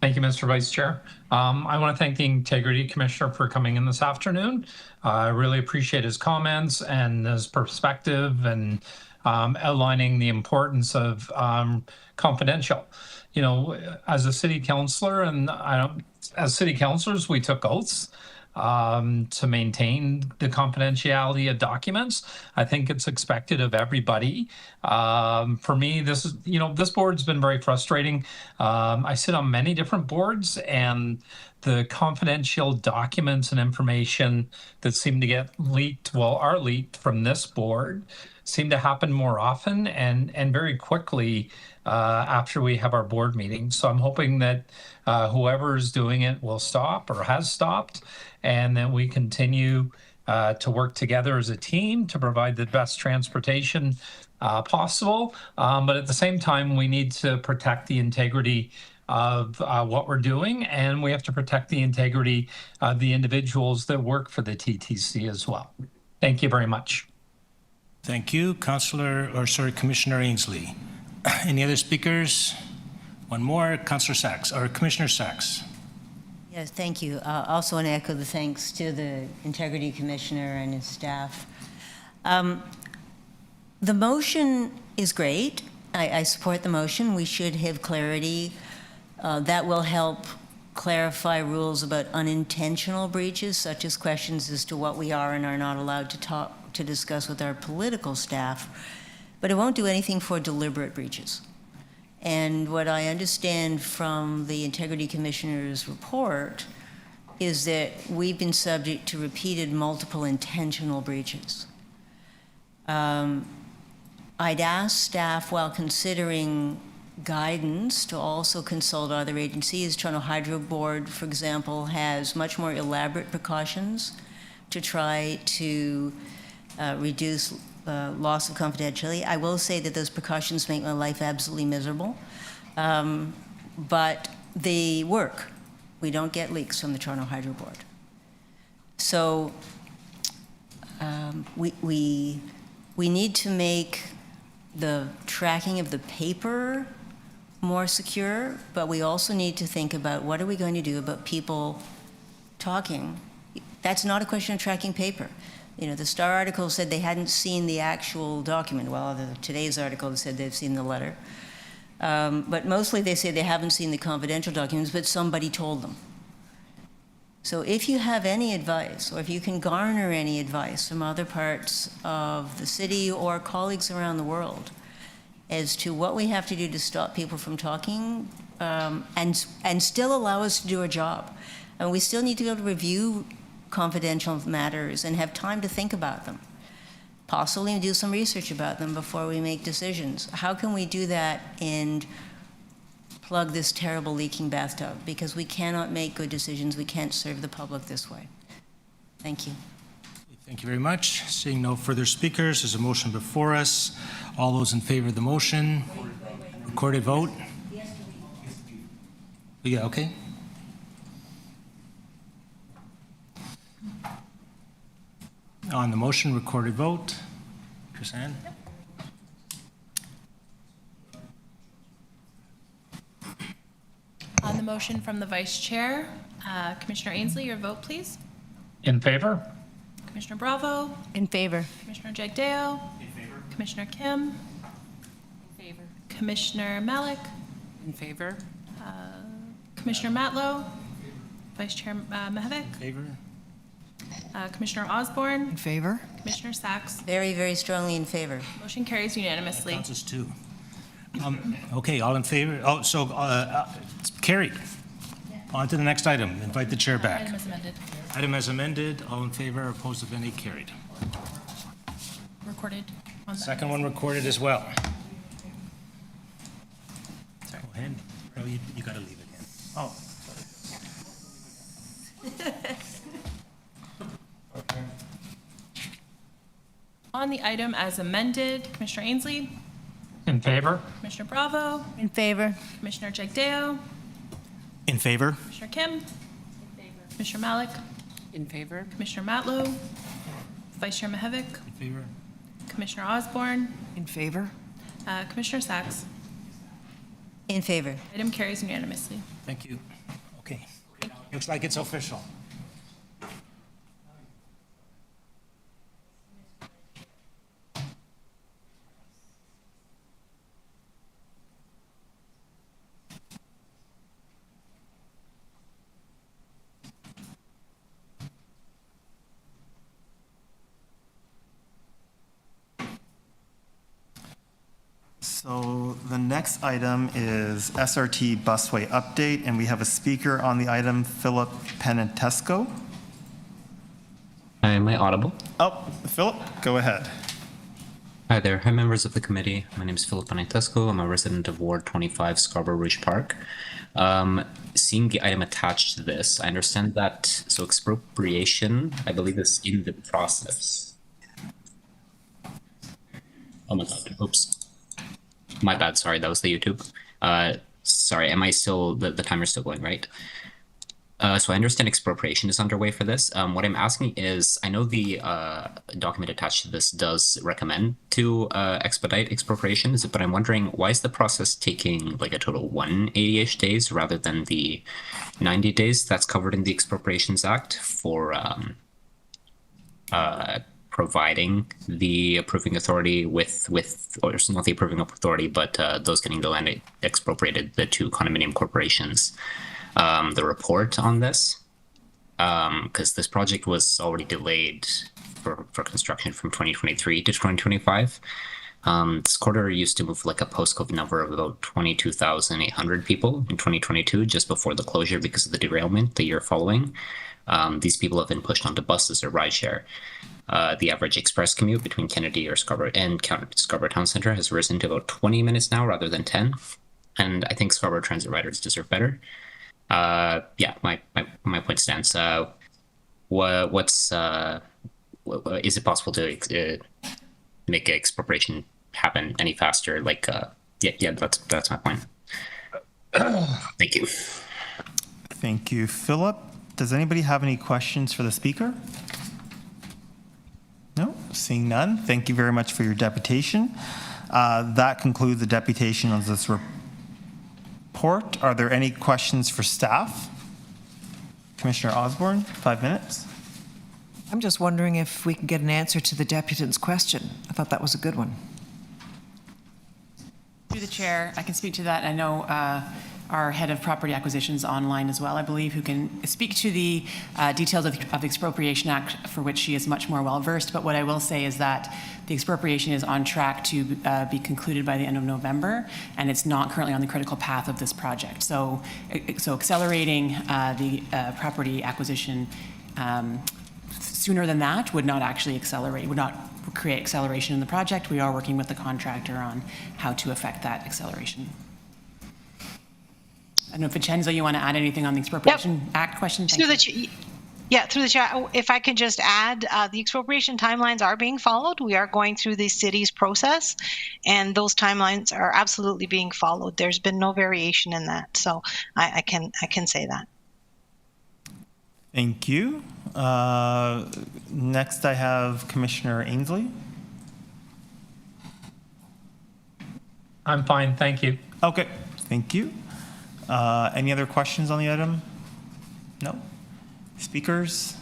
Thank you, Mr. Vice Chair. I want to thank the Integrity Commissioner for coming in this afternoon. I really appreciate his comments and his perspective and outlining the importance of confidential. You know, as a city councillor and as city councillors, we took oaths to maintain the confidentiality of documents. I think it's expected of everybody. For me, this board's been very frustrating. I sit on many different boards, and the confidential documents and information that seem to get leaked, are leaked from this board, seem to happen more often and very quickly after we have our board meeting. So I'm hoping that whoever is doing it will stop or has stopped, and that we continue to work together as a team to provide the best transportation possible. But at the same time, we need to protect the integrity of what we're doing, and we have to protect the integrity of the individuals that work for the TTC as well. Thank you very much. Thank you, Commissioner Ainsley. Any other speakers? One more, Councillor Sachs, or Commissioner Sachs. Yes, thank you. Also want to echo the thanks to the Integrity Commissioner and his staff. The motion is great. I support the motion. We should have clarity. That will help clarify rules about unintentional breaches, such as questions as to what we are and are not allowed to discuss with our political staff. But it won't do anything for deliberate breaches. And what I understand from the Integrity Commissioner's report is that we've been subject to repeated multiple intentional breaches. I'd ask staff, while considering guidance, to also consult other agencies. Toronto Hydro Board, for example, has much more elaborate precautions to try to reduce loss of confidentiality. I will say that those precautions make my life absolutely miserable, but they work. We don't get leaks from the Toronto Hydro Board. So we need to make the tracking of the paper more secure, but we also need to think about what are we going to do about people talking. That's not a question of tracking paper. You know, the Star article said they hadn't seen the actual document. Well, today's article said they've seen the letter. But mostly they say they haven't seen the confidential documents, but somebody told them. So if you have any advice, or if you can garner any advice from other parts of the city or colleagues around the world as to what we have to do to stop people from talking and still allow us to do our job. And we still need to be able to review confidential matters and have time to think about them, possibly do some research about them before we make decisions. How can we do that and plug this terrible leaking bathtub? Because we cannot make good decisions. We can't serve the public this way. Thank you. Thank you very much. Seeing no further speakers, there's a motion before us. All those in favor of the motion? Recorded vote? Yeah, okay. On the motion, recorded vote. Chrisanne? On the motion from the Vice Chair, Commissioner Ainsley, your vote, please. In favor? Commissioner Bravo? In favor. Commissioner Jagdeo? In favor. Commissioner Kim? In favor. Commissioner Malik? In favor. Commissioner Matlow? Vice Chair Mahevik? In favor. Commissioner Osborne? In favor. Commissioner Sacks. Very, very strongly in favor. Motion carries unanimously. Counts as two. Okay, all in favor? Oh, so it's carried. On to the next item. Invite the chair back. Item as amended. Item as amended, all in favor, opposed, if any, carried. Recorded. On the Second one recorded as well. Go ahead. Oh, you got to leave again. Oh. On the item as amended, Commissioner Ainsley, In favor? Commissioner Bravo, In favor. Commissioner Jagdeo, In favor? Commissioner Kim, Commissioner Malik, In favor? Commissioner Matlow, Vice Chair Mahevic, In favor? Commissioner Osborne, In favor? Commissioner Sacks. In favor. Item carries unanimously. Thank you. Okay. Looks like it's official. So the next item is SRT busway update, and we have a speaker on the item, Philip Penetesco. Hi, am I audible? Oh, Philip, go ahead. Hi there. Hi, members of the committee. My name is Philip Penetesco. I'm a resident of Ward 25, Scarborough Ridge Park. Seeing the item attached to this, I understand that, so expropriation, I believe, is in the process. Oh my God, oops. My bad, sorry, that was the YouTube. Sorry, am I still, the timer's still going, right? So I understand expropriation is underway for this. What I'm asking is, I know the document attached to this does recommend to expedite expropriation, but I'm wondering, why is the process taking like a total 180-ish days rather than the 90 days that's covered in the Expropriations Act for providing the approving authority with or it's not the approving authority, but those getting the land expropriated, the two condominium corporations, the report on this, because this project was already delayed for construction from 2023 to 2025. This corridor used to move like a post-COVID number of about 22,800 people in 2022, just before the closure because of the derailment the year following. These people have been pushed onto buses or rideshare. The average express commute between Kennedy or Scarborough and Scarborough Town Center has risen to about 20 minutes now rather than 10. And I think Scarborough transit riders deserve better. Yeah, my point stands. Is it possible to make expropriation happen any faster? Like, yeah, that's my point. Thank you. Thank you, Philip. Does anybody have any questions for the speaker? No, seeing none. Thank you very much for your deputation. That concludes the deputation of this report. Are there any questions for staff? Commissioner Osborne, 5 minutes. I'm just wondering if we can get an answer to the deputant's question. I thought that was a good one. Through the chair, I can speak to that. I know our head of property acquisitions online as well, I believe, who can speak to the details of the Expropriation Act, for which she is much more well-versed. But what I will say is that the expropriation is on track to be concluded by the end of November, and it's not currently on the critical path of this project. So accelerating the property acquisition sooner than that would not actually accelerate, would not create acceleration in the project. We are working with the contractor on how to affect that acceleration. I don't know if Vincenzo, you want to add anything on the Expropriation Act question? Through the chair, if I could just add, the expropriation timelines are being followed. We are going through the city's process, and those timelines are absolutely being followed. There's been no variation in that, so I can say that. Thank you. Next, I have Commissioner Ainsley. I'm fine, thank you. Okay, thank you. Any other questions on the item? No. Speakers?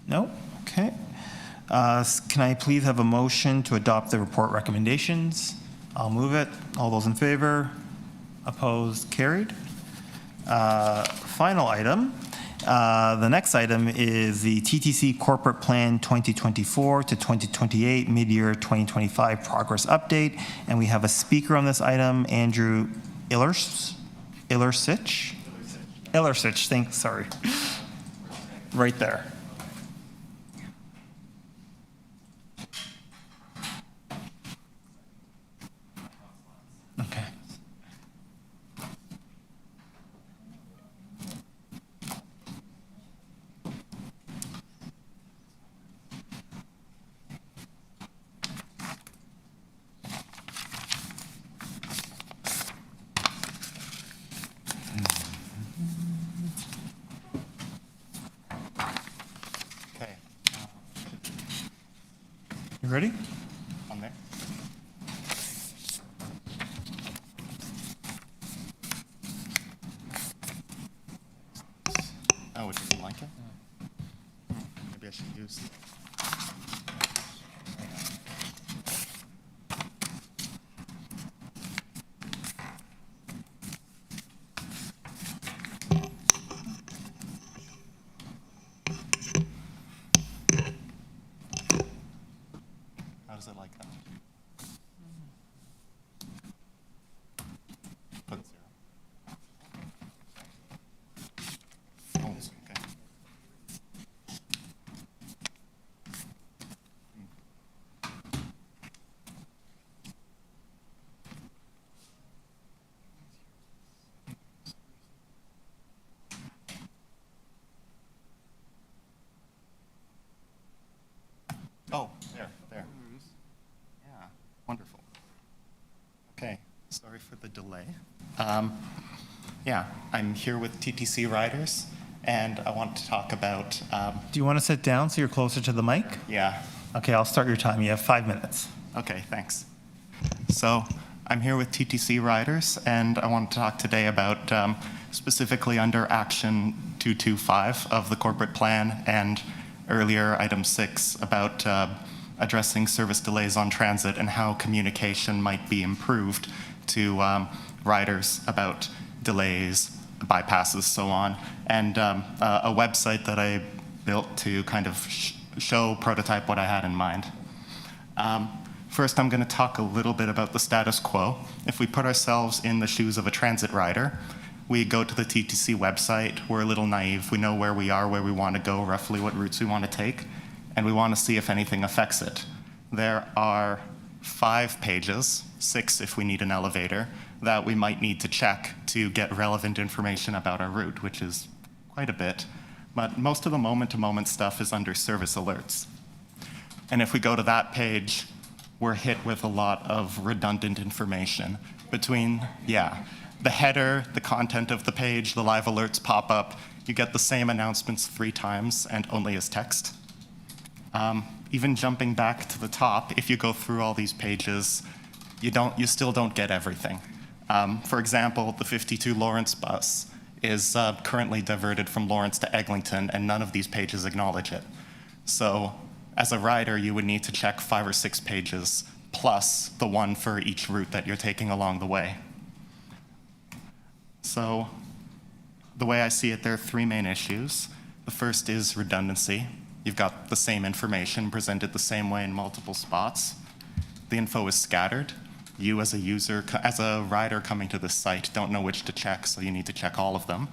No? Okay. Can I please have a motion to adopt the report recommendations? I'll move it. All those in favor? Opposed? Carried. Final item The next item is the TTC Corporate Plan 2024 to 2028 Mid-Year 2025 Progress Update. And we have a speaker on this item, Andrew Illersich, thanks, sorry. Right there. Okay. Okay. You ready? On there. Oh, it doesn't like it? Maybe I should use. How does it like that? Put 0. Oh, okay. Oh, there. Yeah, wonderful. Okay, sorry for the delay. Yeah, I'm here with TTC Riders, and I want to talk about. Do you want to sit down so you're closer to the mic? Yeah. Okay, I'll start your time. You have 5 minutes. Okay, thanks. So I'm here with TTC Riders, and I want to talk today about specifically under Action 225 of the corporate plan and earlier item 6 about addressing service delays on transit and how communication might be improved to riders about delays, bypasses, so on, and a website that I built to kind of show, prototype what I had in mind. First, I'm going to talk a little bit about the status quo. If we put ourselves in the shoes of a transit rider, we go to the TTC website, we're a little naive, we know where we are, where we want to go, roughly what routes we want to take, and we want to see if anything affects it. There are 5 pages, 6 if we need an elevator, that we might need to check to get relevant information about our route, which is quite a bit. But most of the moment-to-moment stuff is under service alerts. And if we go to that page, we're hit with a lot of redundant information between, the header, the content of the page, the live alerts pop up. You get the same announcements 3 times and only as text. Even jumping back to the top, if you go through all these pages, you still don't get everything. For example, the 52 Lawrence bus is currently diverted from Lawrence to Eglinton, and none of these pages acknowledge it. So as a rider, you would need to check 5 or 6 pages, plus the one for each route that you're taking along the way. So the way I see it, there are 3 main issues. The first is redundancy. You've got the same information presented the same way in multiple spots. The info is scattered. You as a user, as a rider coming to this site, don't know which to check, so you need to check all of them.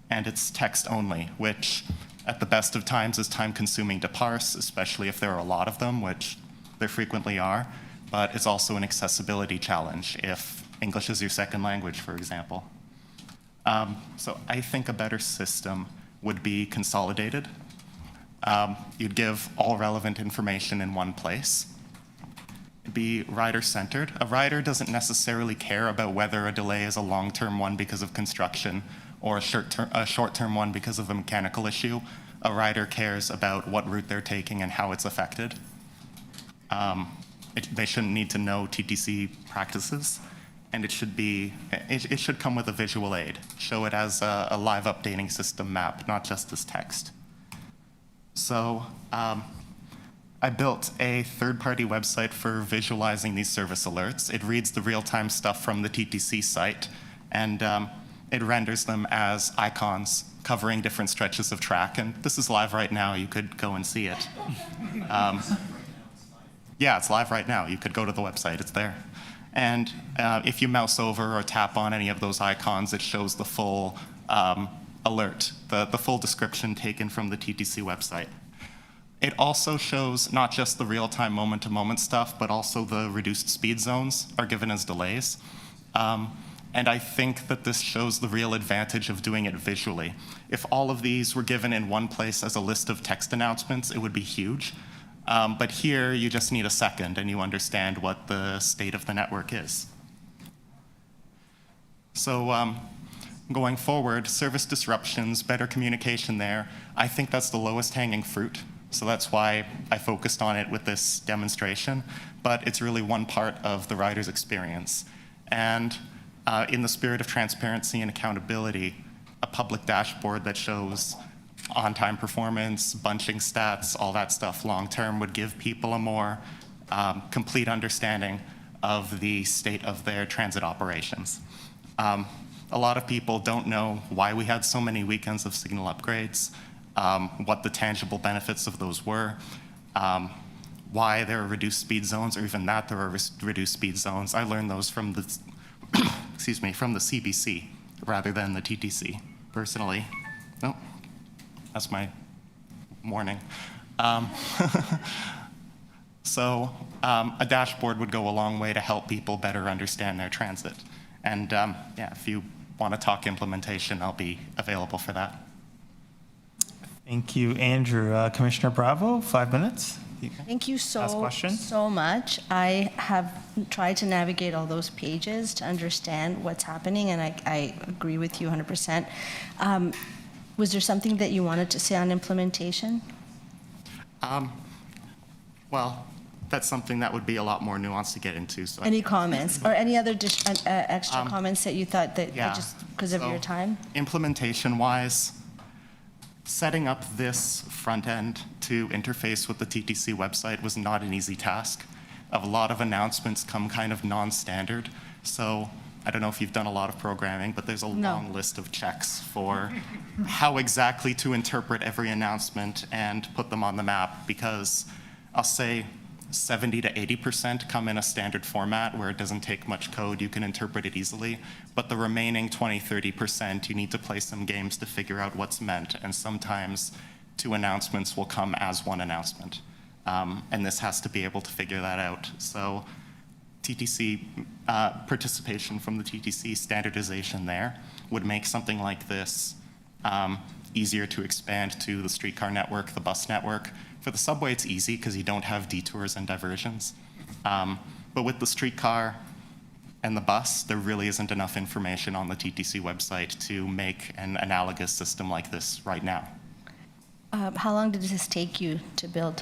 And it's text only, which at the best of times is time consuming to parse, especially if there are a lot of them, which there frequently are, but it's also an accessibility challenge if English is your second language, for example. So I think a better system would be consolidated. You'd give all relevant information in one place. It'd be rider-centered. A rider doesn't necessarily care about whether a delay is a long-term one because of construction or a short-term one because of a mechanical issue. A rider cares about what route they're taking and how it's affected. They shouldn't need to know TTC practices. And it should come with a visual aid. Show it as a live updating system map, not just as text. So I built a third-party website for visualizing these service alerts. It reads the real-time stuff from the TTC site, and it renders them as icons covering different stretches of track. And this is live right now. You could go and see it. Yeah, it's live right now. You could go to the website. It's there. And if you mouse over or tap on any of those icons, it shows the full alert, the full description taken from the TTC website. It also shows not just the real-time moment-to-moment stuff, but also the reduced speed zones are given as delays. And I think that this shows the real advantage of doing it visually. If all of these were given in one place as a list of text announcements, it would be huge. But here, you just need a second and you understand what the state of the network is. So going forward, service disruptions, better communication there, I think that's the lowest hanging fruit. So that's why I focused on it with this demonstration. But it's really one part of the rider's experience. And in the spirit of transparency and accountability, a public dashboard that shows on-time performance, bunching stats, all that stuff long-term would give people a more complete understanding of the state of their transit operations. A lot of people don't know why we had so many weekends of signal upgrades, what the tangible benefits of those were, why there are reduced speed zones, or even that there are reduced speed zones. I learned those from the, excuse me, from the CBC rather than the TTC, personally. Oh, that's my warning. So a dashboard would go a long way to help people better understand their transit. And yeah, if you want to talk implementation, I'll be available for that. Thank you, Andrew. Commissioner Bravo, 5 minutes. Thank you Last question. so much. I have tried to navigate all those pages to understand what's happening, and I agree with you 100%. Was there something that you wanted to say on implementation? Well, that's something that would be a lot more nuanced to get into. So Any comments or any other extra comments that you thought that yeah. just because of your time? Implementation-wise, setting up this front end to interface with the TTC website was not an easy task. A lot of announcements come kind of non-standard. So I don't know if you've done a lot of programming, but there's a long list of checks for how exactly to interpret every announcement and put them on the map, because I'll say 70 to 80% come in a standard format where it doesn't take much code, you can interpret it easily, but the remaining 20, 30%, you need to play some games to figure out what's meant, and sometimes 2 announcements will come as 1 announcement. And this has to be able to figure that out. So TTC participation from the TTC standardization there would make something like this easier to expand to the streetcar network, the bus network. For the subway, it's easy because you don't have detours and diversions. But with the streetcar and the bus, there really isn't enough information on the TTC website to make an analogous system like this right now. How long did this take you to build?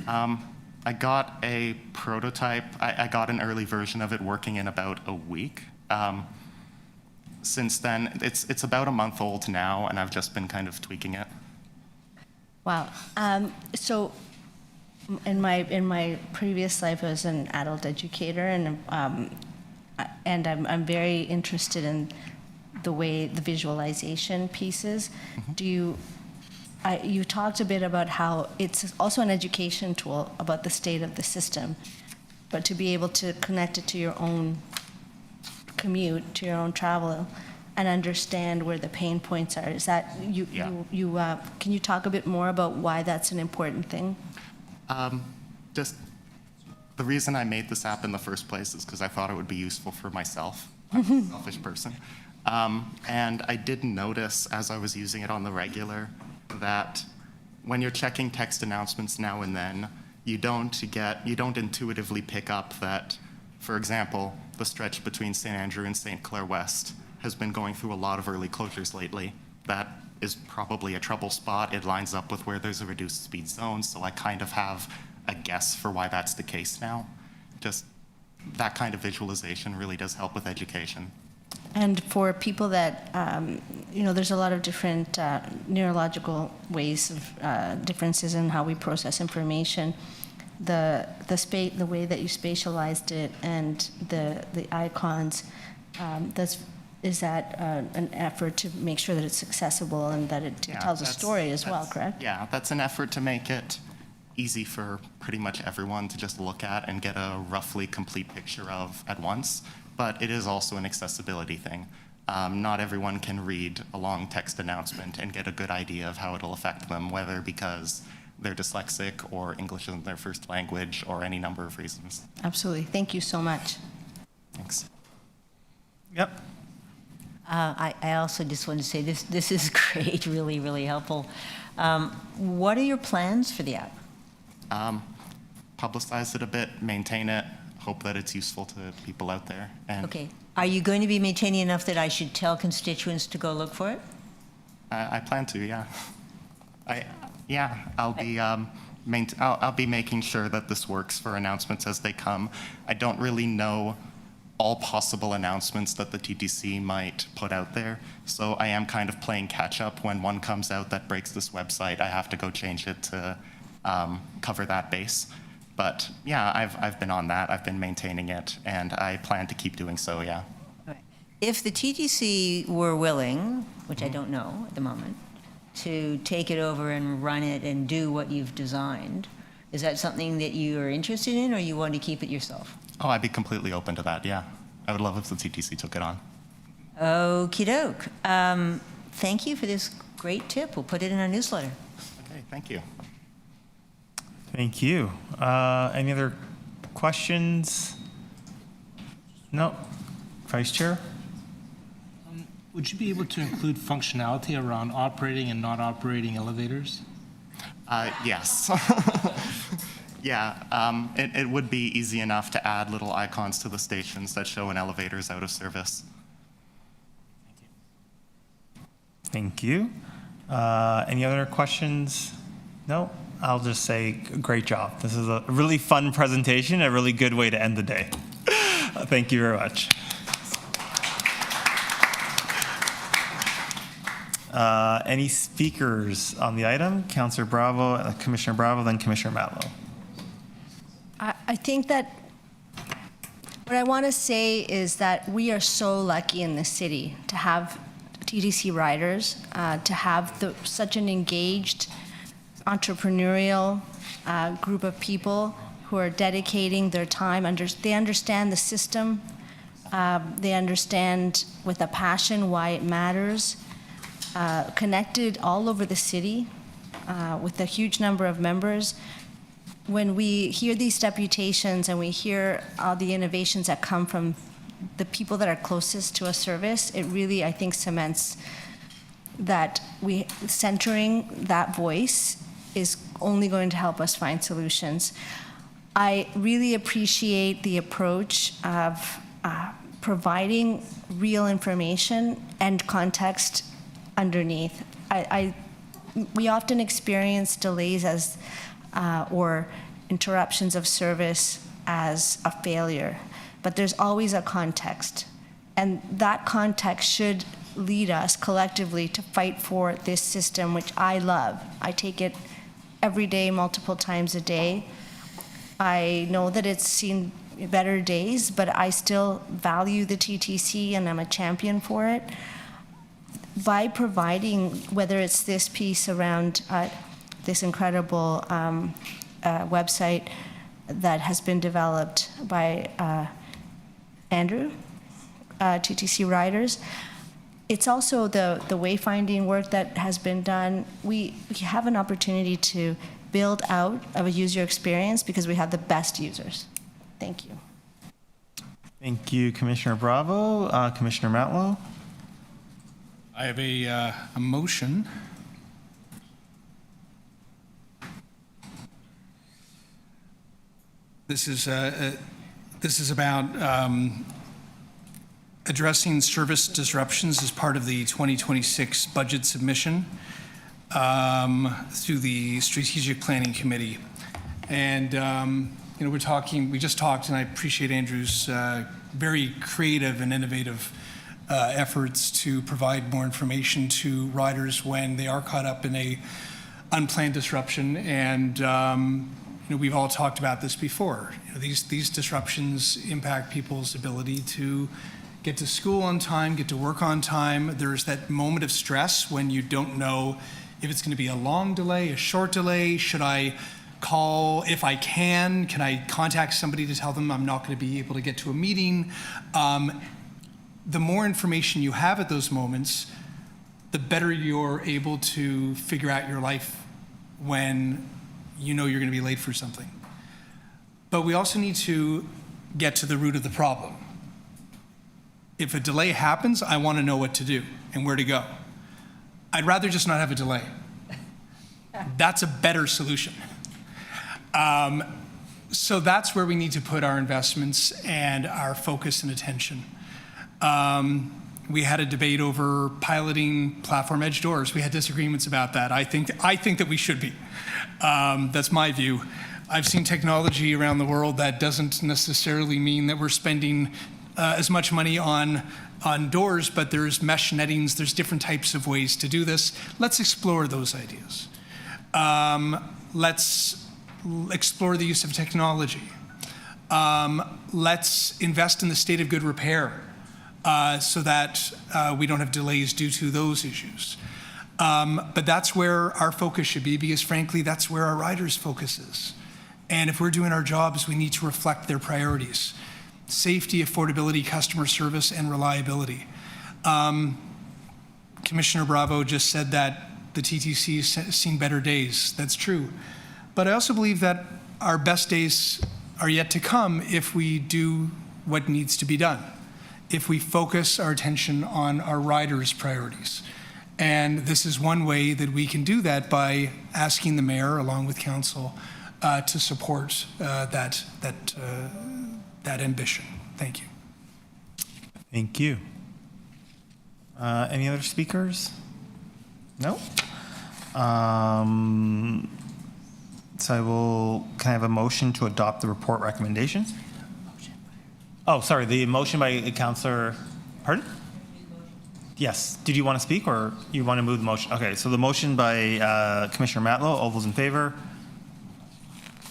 I got a prototype. I got an early version of it working in about a week. Since then, it's about a month old now, and I've just been kind of tweaking it. Wow. So in my previous life, I was an adult educator, and I'm very interested in the visualization pieces. Mm-hmm. You talked a bit about how it's also an education tool about the state of the system, but to be able to connect it to your own commute, to your own travel, and understand where the pain points are. Is that can you talk a bit more about why that's an important thing? Just the reason I made this app in the first place is because I thought it would be useful for myself. I'm a selfish person. And I did notice as I was using it on the regular that when you're checking text announcements now and then, you don't intuitively pick up that, for example, the stretch between St. Andrew and St. Clair West has been going through a lot of early closures lately. That is probably a trouble spot. It lines up with where there's a reduced speed zone, so I kind of have a guess for why that's the case now. Just that kind of visualization really does help with education. And for people that, there's a lot of different neurological ways of differences in how we process information. The way that you spatialized it and the icons, is that an effort to make sure that it's accessible and that it tells a story as well, correct? Yeah, that's an effort to make it easy for pretty much everyone to just look at and get a roughly complete picture of at once. But it is also an accessibility thing. Not everyone can read a long text announcement and get a good idea of how it'll affect them, whether because they're dyslexic or English isn't their first language or any number of reasons. Absolutely. Thank you so much. Thanks. Yep. I also just want to say this is great, really, really helpful. What are your plans for the app? Publicize it a bit, maintain it, hope that it's useful to people out there. And Okay. Are you going to be maintaining enough that I should tell constituents to go look for it? I plan to, yeah. I'll be I'll be making sure that this works for announcements as they come. I don't really know all possible announcements that the TTC might put out there, so I am kind of playing catch up. When one comes out that breaks this website, I have to go change it to cover that base. But yeah, I've been on that. I've been maintaining it, and I plan to keep doing so, yeah. If the TTC were willing, which I don't know at the moment, to take it over and run it and do what you've designed, is that something that you are interested in, or you want to keep it yourself? Oh, I'd be completely open to that, yeah. I would love if the TTC took it on. Okie doke. Thank you for this great tip. We'll put it in our newsletter. Okay, thank you. Thank you. Any other questions? No. Vice Chair? Would you be able to include functionality around operating and not operating elevators? Yes. Yeah, it would be easy enough to add little icons to the stations that show an elevator's out of service. Thank you. Any other questions? No? I'll just say great job. This is a really fun presentation, a really good way to end the day. Thank you very much. Any speakers on the item? Councillor Bravo, Commissioner Bravo, then Commissioner Matlow. I think that what I want to say is that we are so lucky in this city to have TTC riders, to have such an engaged, entrepreneurial group of people who are dedicating their time. They understand the system. They understand with a passion why it matters. Connected all over the city with a huge number of members. When we hear these deputations and we hear all the innovations that come from the people that are closest to a service, it really, I think, cements that centering that voice is only going to help us find solutions. I really appreciate the approach of providing real information and context underneath. We often experience delays as or interruptions of service as a failure, but there's always a context, and that context should lead us collectively to fight for this system, which I love. I take it every day, multiple times a day. I know that it's seen better days, but I still value the TTC and I'm a champion for it. By providing, whether it's this piece around this incredible website that has been developed by Andrew, TTC Riders, it's also the wayfinding work that has been done. We have an opportunity to build out of a user experience because we have the best users. Thank you. Thank you, Commissioner Bravo. Commissioner Matlow. I have a motion. This is about addressing service disruptions as part of the 2026 budget submission through the Strategic Planning Committee. And we just talked, and I appreciate Andrew's very creative and innovative efforts to provide more information to riders when they are caught up in a unplanned disruption. And we've all talked about this before. These disruptions impact people's ability to get to school on time, get to work on time. There's that moment of stress when you don't know if it's going to be a long delay, a short delay. Should I call if I can I contact somebody to tell them I'm not going to be able to get to a meeting? The more information you have at those moments, the better you're able to figure out your life when you know you're going to be late for something. But we also need to get to the root of the problem. If a delay happens, I want to know what to do and where to go. I'd rather just not have a delay. That's a better solution. So that's where we need to put our investments and our focus and attention. We had a debate over piloting platform edge doors. We had disagreements about that. I think that we should be. That's my view. I've seen technology around the world that doesn't necessarily mean that we're spending as much money on doors, but there's mesh nettings, there's different types of ways to do this. Let's explore those ideas. Let's explore the use of technology. Let's invest in the state of good repair so that we don't have delays due to those issues. But that's where our focus should be, because frankly, that's where our riders' focus is. And if we're doing our jobs, we need to reflect their priorities: safety, affordability, customer service, and reliability. Commissioner Bravo just said that the TTC has seen better days. That's true. But I also believe that our best days are yet to come if we do what needs to be done, if we focus our attention on our riders' priorities. And this is one way that we can do that, by asking the mayor, along with council, to support that ambition. Thank you. Thank you. Any other speakers? No? So can I have a motion to adopt the report recommendations? Oh, sorry, the motion by Councillor, pardon? Yes. Did you want to speak, or you want to move the motion? Okay, so the motion by Commissioner Matlow, all those in favor?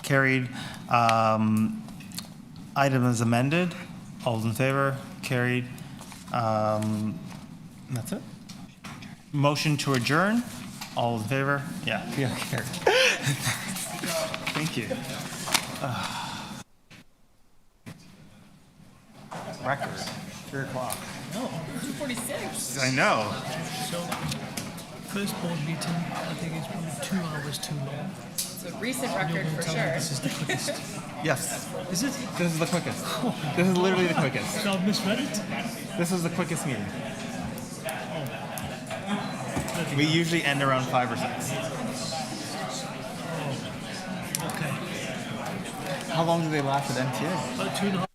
Carried. Item is amended. All those in favor? Carried. That's it. Motion to adjourn. All those in favor? Yeah. Carried. Thank you. Record. 3 o'clock. No, 2:46. I know. So, first board meeting, I think it's probably 2 hours too long. It's a recent record for sure. This is the quickest. Yes. Is it? This is the quickest. This is literally the quickest. So I've misread it? This is the quickest meeting. We usually end around 5 or 6. Okay. How long do they last at MTA? About 2.5